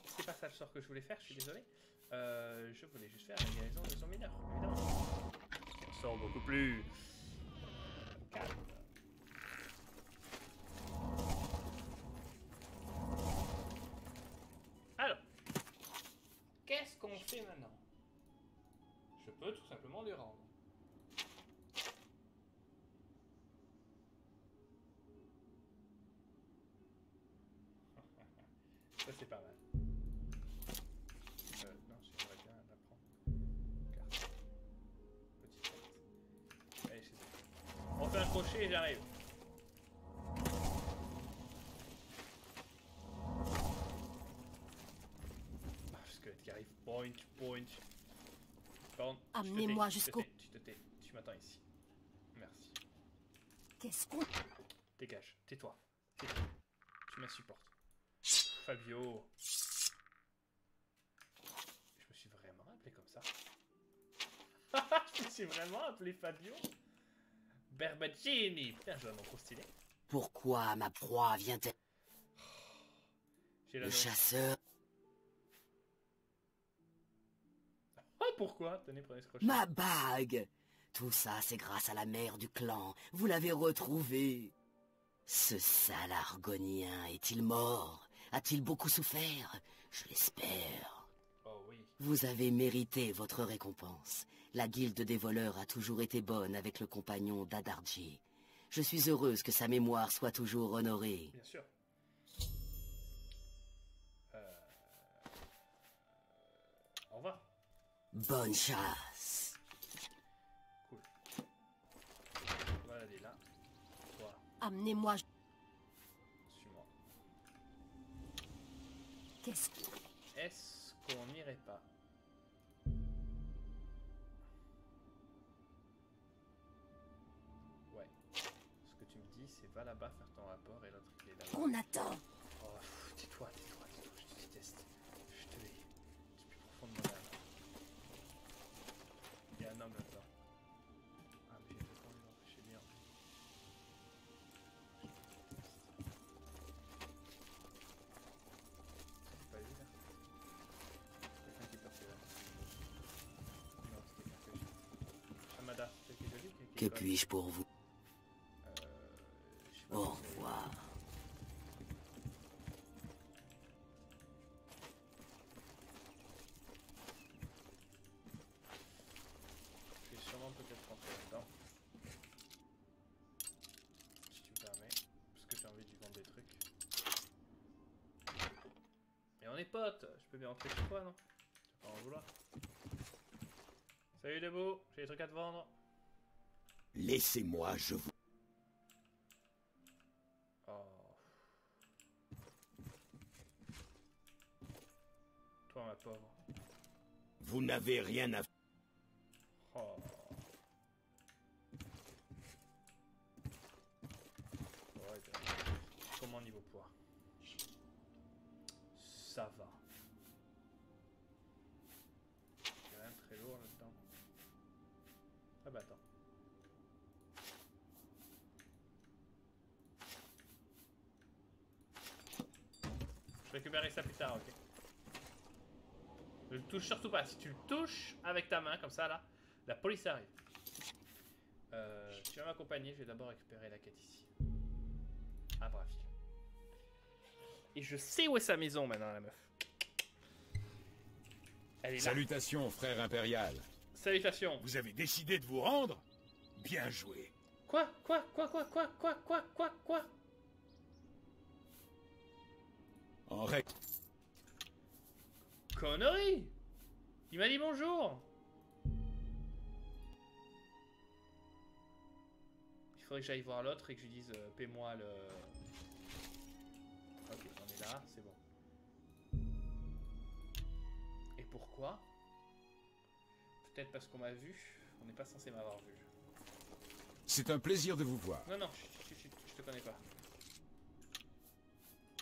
C'est pas ça le sort que je voulais faire, je suis désolé. Je voulais juste faire la guérison de son mineur, évidemment. Un sort beaucoup plus... calme. Alors, qu'est-ce qu'on fait maintenant? Je peux tout simplement lui rendre. Ça c'est pas mal. Non, j'aimerais bien la prendre. Carte. Petite carte. Allez, chez eux. On fait un crochet et j'arrive. Ah, parce que arrive. Point. Pardon. Amenez-moi jusqu'au... Tu te tais. Tu m'attends ici. Merci. Qu'est-ce qu'on... Dégage. Tais-toi. Tu m'insupportes. Fabio. Je me suis vraiment appelé comme ça. Je me suis vraiment appelé Fabio. Berbaccini. Putain, je un nom trop stylé. Pourquoi ma proie vient-elle? J'ai Le l'anneau. chasseur... Oh, pourquoi? Tenez, prenez ce crochet. Ma bague! Tout ça, c'est grâce à la mère du clan. Vous l'avez retrouvée. Ce sale argonien est-il mort? A-t-il beaucoup souffert? Je l'espère. Oh oui. Vous avez mérité votre récompense. La guilde des voleurs a toujours été bonne avec le compagnon d'Adarji. Je suis heureuse que sa mémoire soit toujours honorée. Bien sûr. Au revoir. Bonne chasse. Cool. Voilà, elle est là. Toi, Amenez-moi... suis-moi. Qu'est-ce que... Est-ce qu'on n'irait pas? Ouais. Ce que tu me dis, c'est va là-bas faire ton rapport et l'autre il est là-bas. Qu'on attend? Oh, tais-toi, je te déteste. Je te hais. Du plus profond de mon âme. Il y a un homme là-dedans. Ah, mais j'ai fait pour lui l'empêcher bien. C'est pas lui là? Quelqu'un qui est passé là. Non, c'était quelqu'un que j'ai. Hamada, c'est qui est joli? Que puis-je pour vous? Je sais pas Au si c'est- revoir. Je vais sûrement peut-être rentrer là-dedans. Si tu me permets. Parce que j'ai envie de lui vendre des trucs. Et on est potes. Je peux bien rentrer chez toi, non? Tu vas pas en vouloir. Salut Debout, j'ai des trucs à te vendre. Laissez-moi, je vous... Oh. Toi ma pauvre. Vous n'avez rien à... Oh. Ouais, comment niveau poids? Ça va. Y'a rien de très lourd là-dedans. Ah bah attends. Je récupérerai ça plus tard, ok? Ne le touche surtout pas. Si tu le touches avec ta main, comme ça, là, la police arrive. Tu vas m'accompagner. Je vais d'abord récupérer la quête ici. À Braville. Et je sais où est sa maison maintenant, la meuf. Elle est là. Salutations, frère impérial. Salutations. Vous avez décidé de vous rendre? Bien joué. Quoi? En règle... Connerie! Il m'a dit bonjour! Il faudrait que j'aille voir l'autre et que je lui dise paie-moi le... Ok, on est là, c'est bon. Et pourquoi? Peut-être parce qu'on m'a vu. On n'est pas censé m'avoir vu. C'est un plaisir de vous voir. Non, non, je te connais pas.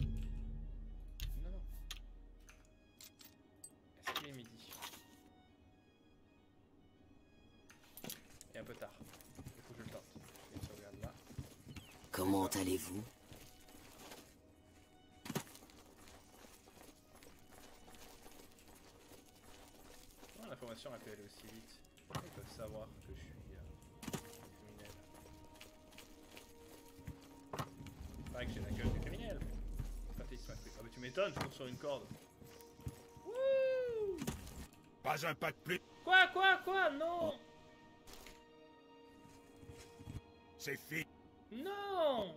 Non, non. Est-ce qu'il est midi? Et un peu tard. Il faut que je le tente. Je vais une sauvegarde là. Comment allez-vous? Comment l'information a pu aller aussi vite? Ils peuvent savoir que je suis criminel. C'est vrai que j'ai la gueule du criminel. Ah mais tu m'étonnes, je cours sur une corde. Wouh! Pas un pas de plus. Quoi? Non! C'est fini. Non!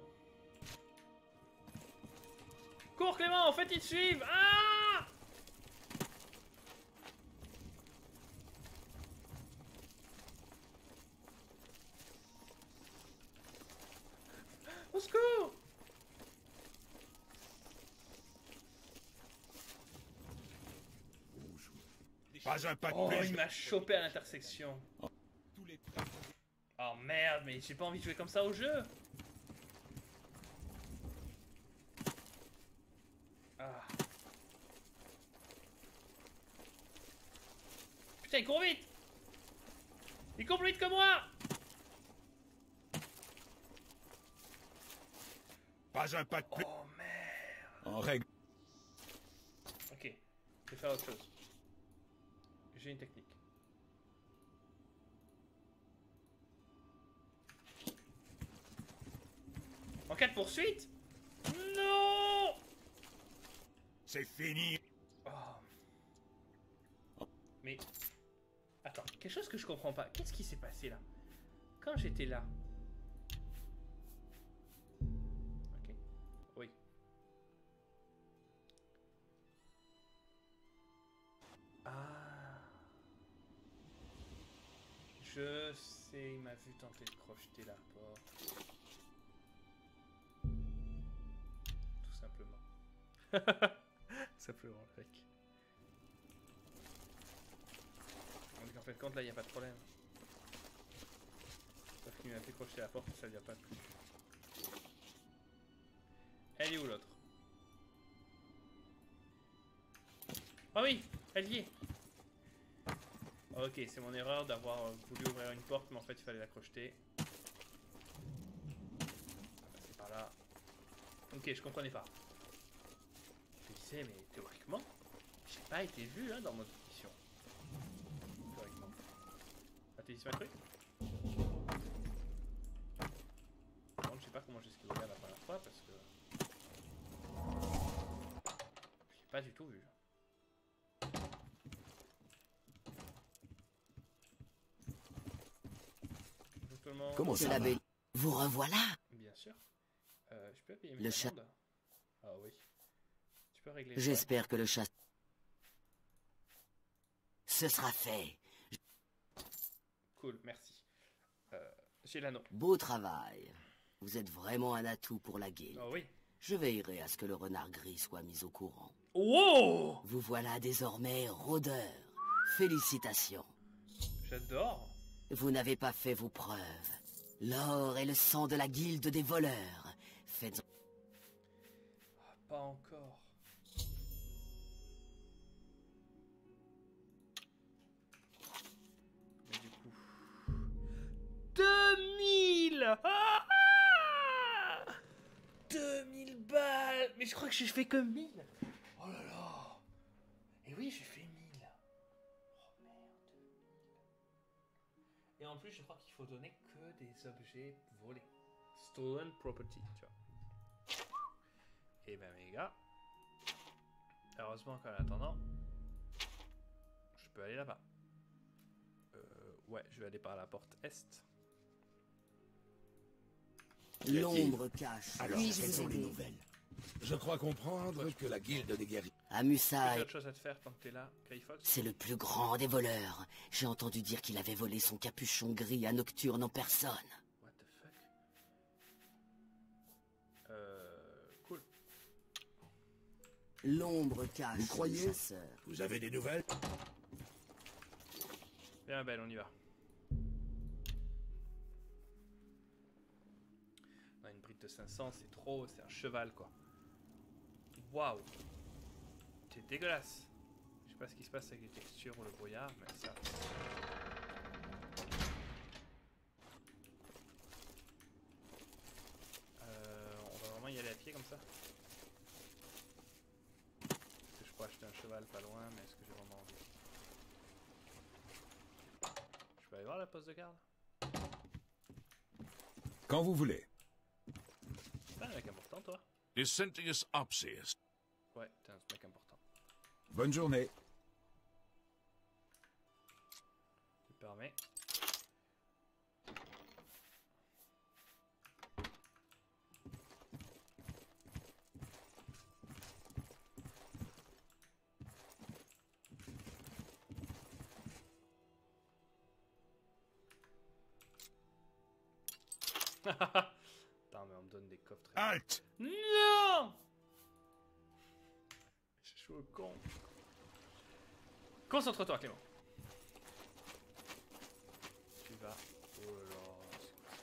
Cours Clément, en fait ils te suivent! Ah! Au secours! Bonjour. Pas un pas de Oh, plus. il m'a chopé à l'intersection. Tous les traîtres. Oh merde, mais j'ai pas envie de jouer comme ça au jeu. Ah. Putain, il court vite. Il court plus vite que moi. Pas un pas de plus. Oh merde. En règle. Ok, je vais faire autre chose. J'ai une technique. En cas de poursuite? Non! C'est fini. Oh. Mais... Attends, quelque chose que je comprends pas. Qu'est-ce qui s'est passé là? Quand j'étais là... Ok. Oui. Ah... Je sais, il m'a vu tenter de crocheter la porte. Tout simplement. Simplement, le mec. Donc en fait, compte là, il n'y a pas de problème. Sauf qu'il m'a fait crocheter la porte, ça ne vient pas plus. Elle est où l'autre? Ah oui, elle y est. Ok, c'est mon erreur d'avoir voulu ouvrir une porte, mais en fait il fallait la crocheter. C'est par là. Ok, je comprenais pas. Je me disais, mais théoriquement, j'ai pas été vu hein, dans mon mission. Théoriquement. Ah, t'es ici ma truc? Bon, je sais pas comment j'ai esquivé la première fois parce que. J'ai pas du tout vu. Comment ça va? Vous revoilà. Bien sûr. Je peux payer Le mes chat. amendes? Ah oui. Tu peux régler. J'espère que le chat... Ce sera fait. Cool, merci. J'ai l'anneau. Beau travail. Vous êtes vraiment un atout pour la guilde. Oh oui. Je veillerai à ce que le renard gris soit mis au courant. Wow! Vous voilà désormais rôdeur. Félicitations. J'adore. Vous n'avez pas fait vos preuves. L'or est le sang de la guilde des voleurs. Faites... Ah, pas encore. Mais du coup... 2000! Ah! 2000 balles! Mais je crois que j'ai fait que 1000! Oh là là! Et oui, j'ai fait 1000! Oh merde! Et en plus, je crois qu'il faut donner que des objets volés. Stolen property, tu vois. Et ben mes gars, heureusement qu'en attendant, je peux aller là-bas. Ouais, je vais aller par la porte est. L'ombre cache. Alors, Puis-je quelles vous sont les aider? nouvelles? Je crois comprendre que la guilde des guerriers... J'ai Amusai, autre chose à te faire tant que t'es là, Kaifox. c'est le plus grand des voleurs. J'ai entendu dire qu'il avait volé son capuchon gris à Nocturne en personne. What the fuck? Cool. L'ombre cache. Vous croyez? le chasseur. Vous avez des nouvelles? Bien belle, on y va. On a une bride de 500, c'est trop, c'est un cheval quoi. Waouh! C'est dégueulasse. Je sais pas ce qui se passe avec les textures ou le brouillard, mais ça... on va vraiment y aller à pied comme ça? Parce que je pourrais acheter un cheval pas loin, mais est-ce que j'ai vraiment envie? Je peux aller voir la poste de garde? Quand vous voulez. C'est un mec important toi? Decentius Opsius. Ouais, t'es un mec important. Bonne journée. Tu permets. Attends, mais on me donne des coffres. Halte! Non! Je suis au con. Concentre-toi, Clément. Tu vas... Oh là là, c'est quoi ça?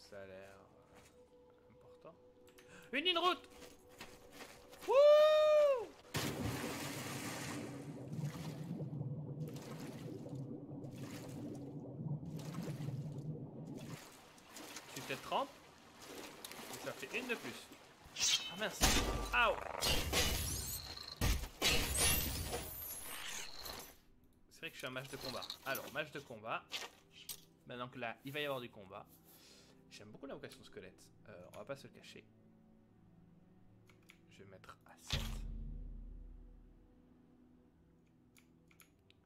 Ça a l'air important. Une ligne route. Wouh! Tu te trempes. Et ça fait une de plus. Ah mince. Aouh. C'est vrai que je suis un match de combat. Alors, match de combat. Maintenant que là, il va y avoir du combat. J'aime beaucoup l'invocation squelette. On va pas se le cacher. Je vais mettre à 7.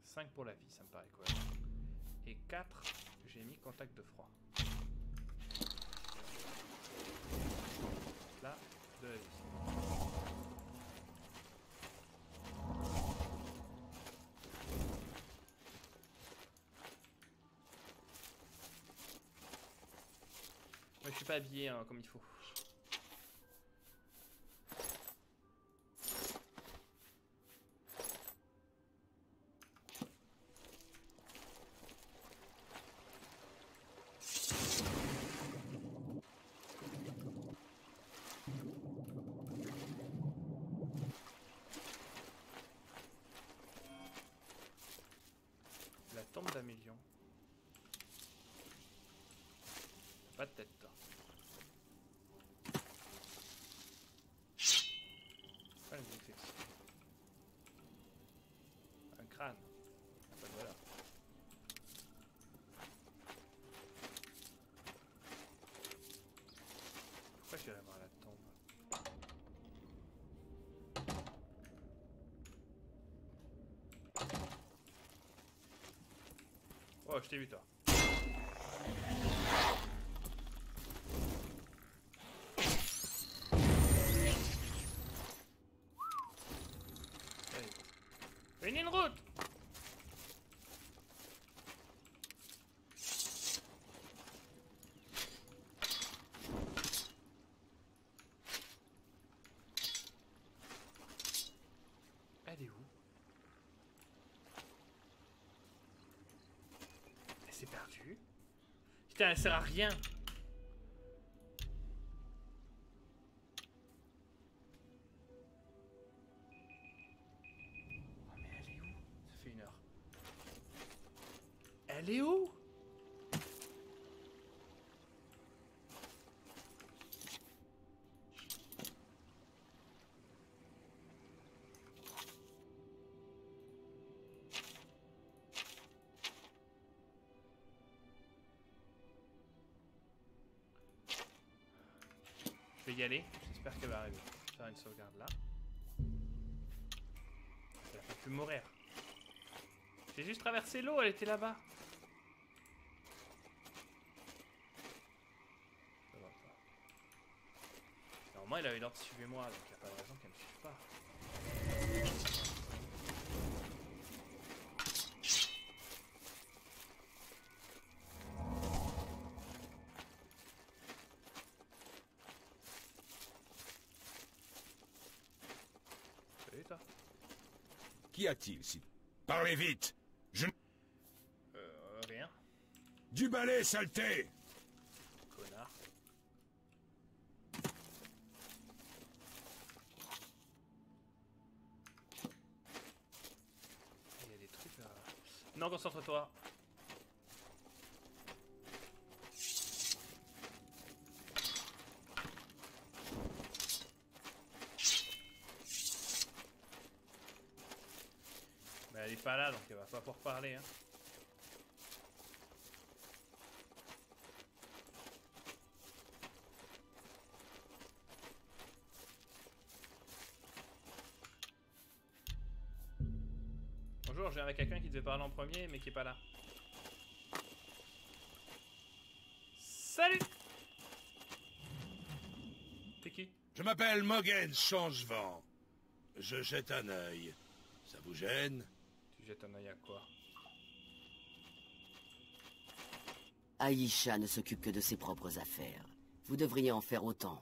5 pour la vie, ça me paraît cohérent. Et 4, j'ai mis contact de froid. Là, de la vie. Moi, je suis pas habillé hein, comme il faut. La tombe d'Amélion. Pas de tête, toi. Pas une fixe. Un crâne. Pas de voilà. Pourquoi j'irais voir la tombe? Oh, je t'ai vu toi. Allez. Une route. Elle est où? Elle s'est perdue. Putain, elle sert à rien. Oh, mais elle est où? Ça fait 1 heure. Elle est où? Je vais y aller, j'espère qu'elle va arriver. Je vais faire une sauvegarde là. Elle a pas pu mourir. J'ai juste traversé l'eau, elle était là-bas. Ça va pas. Normalement, il avait l'ordre de suivre-moi, donc il n'y a pas de raison qu'elle me suive pas. Salut toi. Qu'y a-t-il ici? Parlez vite! Rien. Du balai, saleté! Connard. Il y a des trucs là. Non, concentre-toi. Mais elle est pas là, donc elle va pas pouvoir parler. Hein. Bonjour, j'ai avec quelqu'un qui devait parler en premier, mais qui est pas là. Salut! T'es qui? Je m'appelle Mogen Changevent. Je jette un œil. Ça vous gêne? Tu jettes un œil à quoi? Aïcha ne s'occupe que de ses propres affaires. Vous devriez en faire autant.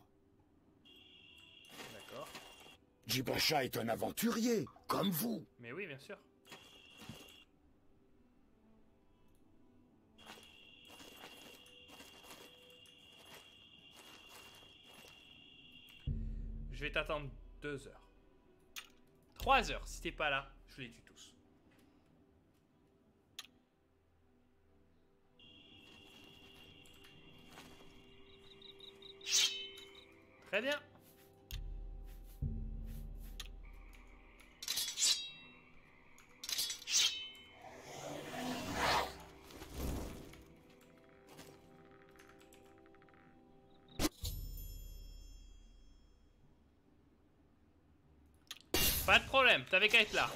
D'accord. Djibacha est un aventurier, comme vous. Mais oui, bien sûr. Je vais t'attendre 2 heures. 3 heures. Si t'es pas là, je les tue tous. Très bien. Pas de problème, t'avais qu'à être là.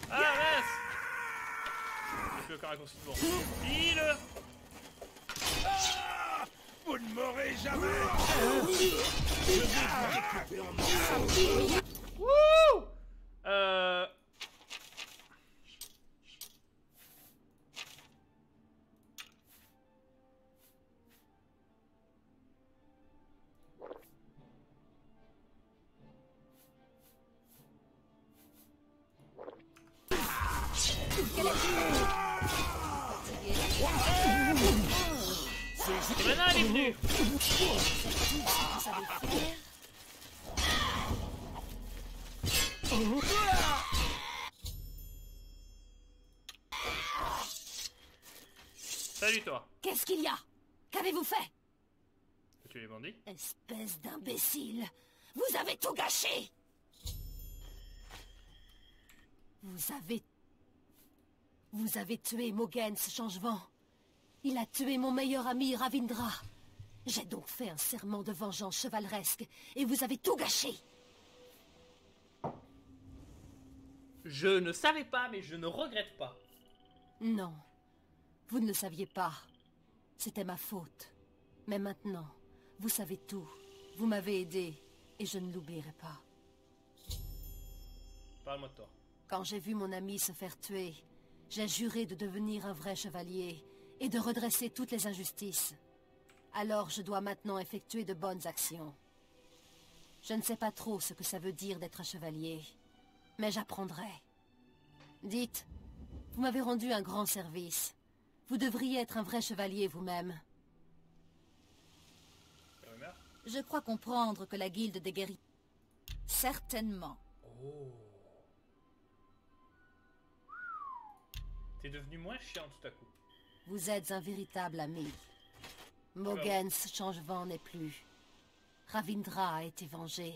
Ah mince! J'ai plus aucun raccourci devant. File! Vous ne m'aurez jamais. Wouh! Et maintenant elle est venue! Salut toi! Qu'est-ce qu'il y a? Qu'avez-vous fait? T'as tué les bandits? Espèce d'imbécile! Vous avez tout gâché! Vous avez tué Mogens Changevent. Il a tué mon meilleur ami Ravindra. J'ai donc fait un serment de vengeance chevaleresque, et vous avez tout gâché! Je ne savais pas, mais je ne regrette pas. Non, vous ne le saviez pas. C'était ma faute. Mais maintenant, vous savez tout. Vous m'avez aidé, et je ne l'oublierai pas. Parle-moi de toi. Quand j'ai vu mon ami se faire tuer, j'ai juré de devenir un vrai chevalier et de redresser toutes les injustices. Alors je dois maintenant effectuer de bonnes actions. Je ne sais pas trop ce que ça veut dire d'être un chevalier, mais j'apprendrai. Dites, vous m'avez rendu un grand service. Vous devriez être un vrai chevalier vous-même. Je crois comprendre que la guilde des guerriers... Certainement. Oh. T'es devenu moins chiant tout à coup. Vous êtes un véritable ami. Mogens Changevent n'est plus. Ravindra a été vengé.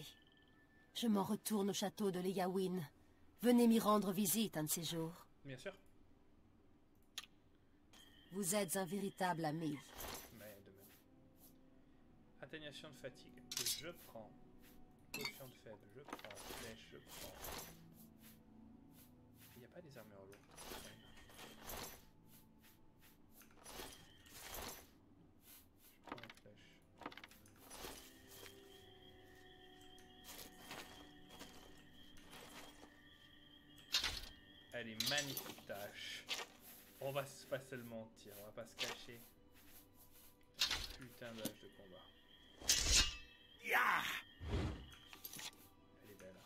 Je m'en retourne au château de Leyawin. Venez m'y rendre visite un de ces jours. Bien sûr. Vous êtes un véritable ami. Mais de même. Atténuation de fatigue. Je prends. Potion de faible. Je prends. Flèche. Je prends. Il n'y a pas des armures lourdes. Je prends une flèche. Elle est magnifique tâche. On va pas se le mentir, on va pas se cacher. Putain d'âge de combat. Ya! Elle est belle.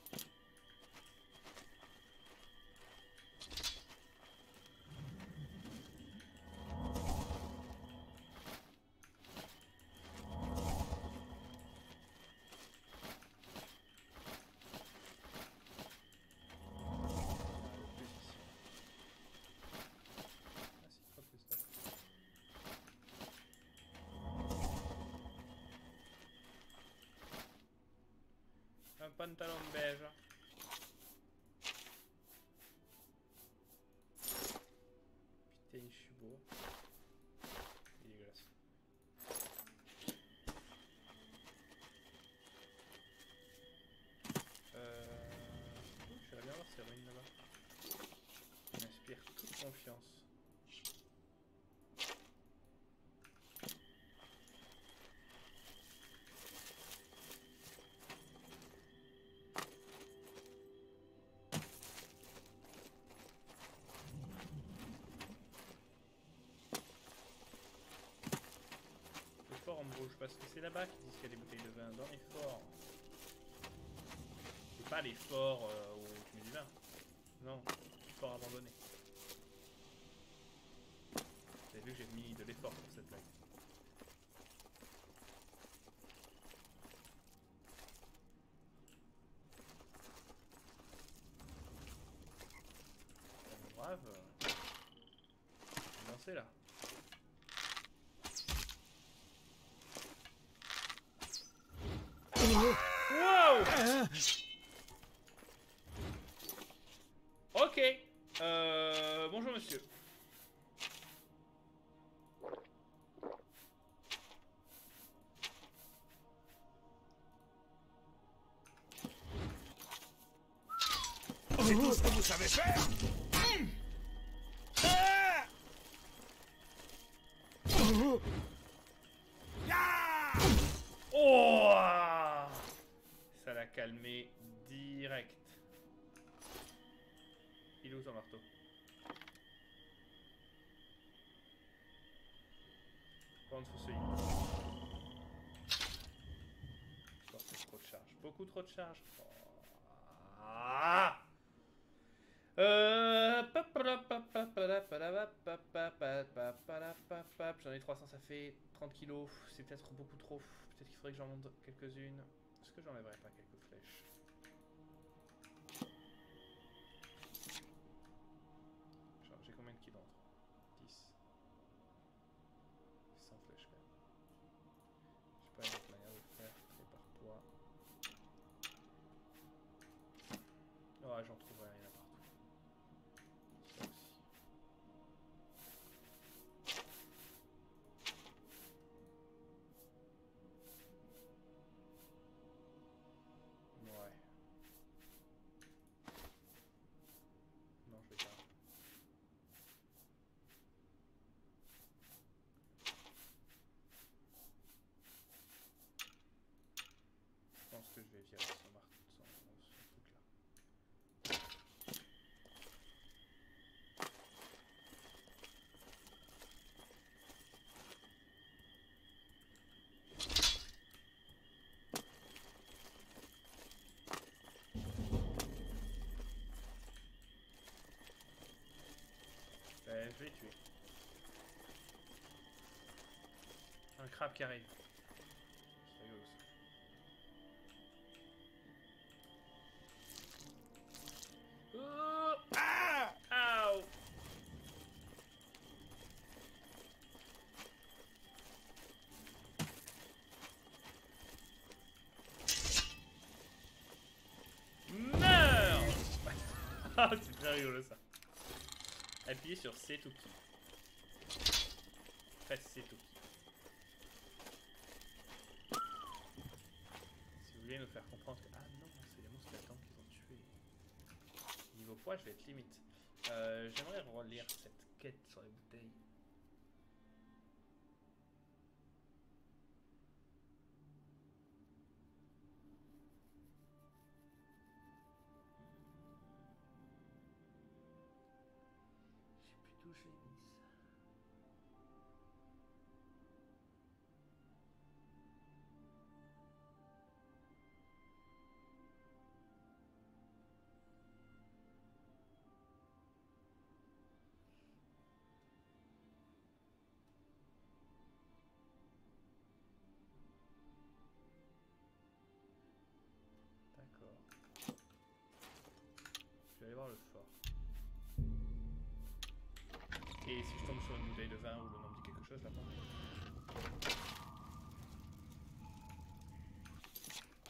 Un pantalon beige. Putain, je suis beau. Il est dégueulasse. Je vais bien voir ces ruines là-bas. confiance. Le fort en rouge, parce que c'est là-bas qu'ils disent qu'il y a des bouteilles de vin, dans les forts. C'est pas les forts où tu mets du vin. Non, fort abandonné. Vous avez vu que j'ai mis de l'effort pour cette blague. Brave. Lancez là. Wow! Ok. Bonjour monsieur. C'est tout ce que vous savez faire? Oh! Ça l'a calmé direct. Il est où ton marteau? Par contre, faut se heal. Oh, c'est trop de charge. Beaucoup trop de charge. Oh. Ah! J'en ai 300, ça fait 30 kilos. C'est peut-être beaucoup trop. Peut-être qu'il faudrait que j'en monte quelques-unes. Est-ce que j'enlèverais pas quelques flèches? J'ai combien de kilos entre 10. 100 flèches quand même. Je sais pas une autre manière de faire. C'est par poids. Ouais, j'en trouverai rien partout. Ça aussi. Ouais. Non, je vais pas. Je pense que je vais virer son marteau, son truc là. Ben, je vais tuer. Un crabe qui arrive. C'est rigolo ça. Oh! Ah! Ow! Meurs! Ah, c'est très rigolo ça. Appuyez sur C to kill. Presse C to kill. Si vous voulez nous faire comprendre que... Ah non, c'est les monstres latents qu'ils ont tués. Niveau poids, je vais être limite. J'aimerais relire cette quête sur les bouteilles. Je sais plus d'où je l'ai mise. D'accord. Je vais aller voir le fort. Et si je tombe sur une bouteille de vin où le nom me dit quelque chose là-bas.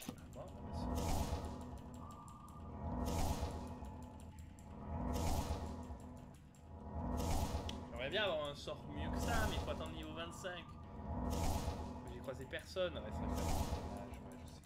Ah bon, j'aimerais bien avoir un sort mieux que ça, mais il faut attendre niveau 25. J'ai croisé personne, ouais, ça fait dommage, ouais, je sais.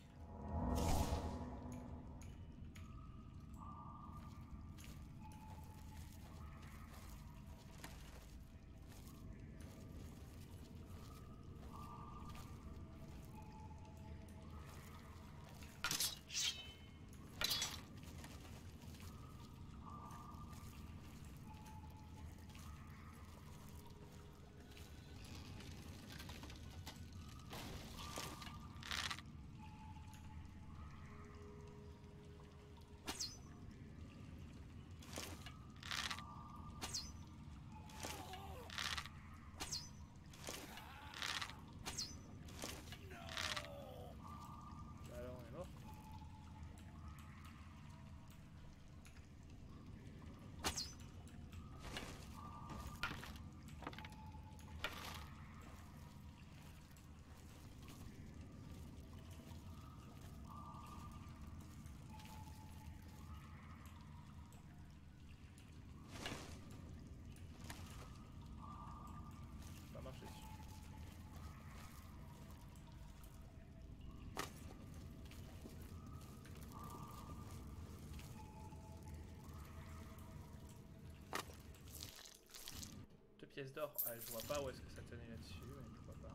pièce d'or. Ah, je vois pas où est-ce que ça tenait là-dessus, mais pourquoi pas.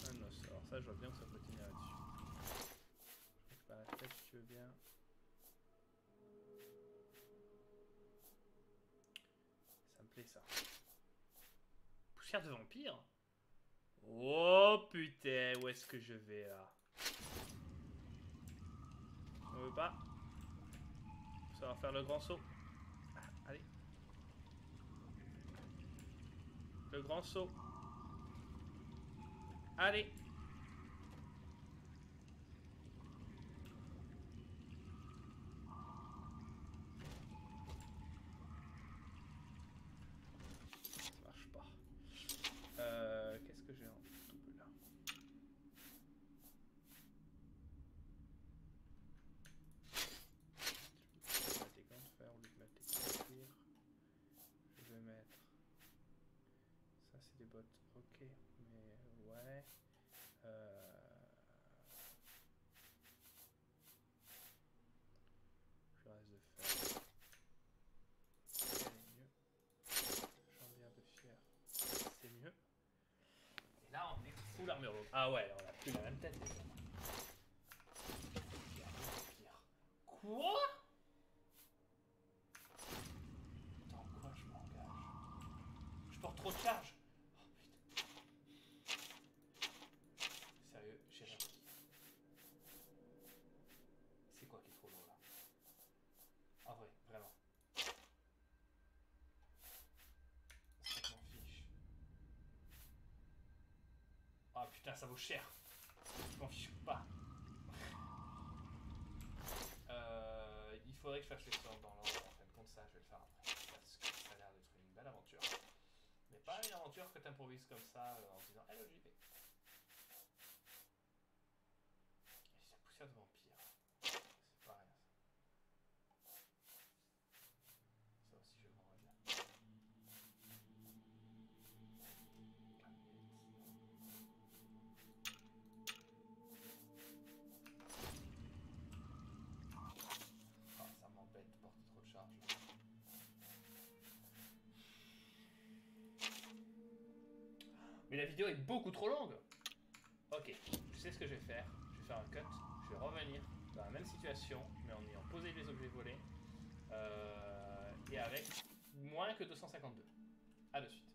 Un os. Alors ça, je vois bien que ça peut tenir là-dessus. Je récupère la tête si tu veux bien. Ça me plaît ça. Poussière de vampire? Oh putain, où est-ce que je vais là? On veut pas? Ça va faire le grand saut. Ah, allez. Le grand saut. Allez. Ça marche pas. Qu'est-ce que j'ai en double là? Je vais mettre des gants de fer au lieu de mettre des gants de cuir. Je vais mettre... Ça c'est des bottes, ok, mais ouais. Je reste de fer. Elle est mieux. Jambière de fer, c'est mieux. Et là on est full armure lourde. Ah ouais, on a plus la même tête déjà. Quoi? Dans quoi je m'engage? Je porte trop de charge. Oh putain. Sérieux, j'ai rien pris. C'est quoi qui est trop lourd là? En vrai, vraiment. Ça m'en fiche. Ah putain, ça vaut cher. Je m'en fiche pas. Il faudrait que je fasse les sorts dans l'ordre. En fin de compte, ça, je vais le faire après. Parce que ça a l'air d'être une belle aventure. Mais pas une aventure que tu improvises comme ça en disant hello, j'y vais. Et c'est la poussière de vampire. C'est pas rien ça. Ça aussi, je vais m'en revenir. Ça m'embête de porter trop de charge. Mais la vidéo est beaucoup trop longue. Ok, je sais ce que je vais faire. Je vais faire un cut. Je vais revenir dans la même situation, mais en ayant posé les objets volés. Et avec moins que 252. A de suite.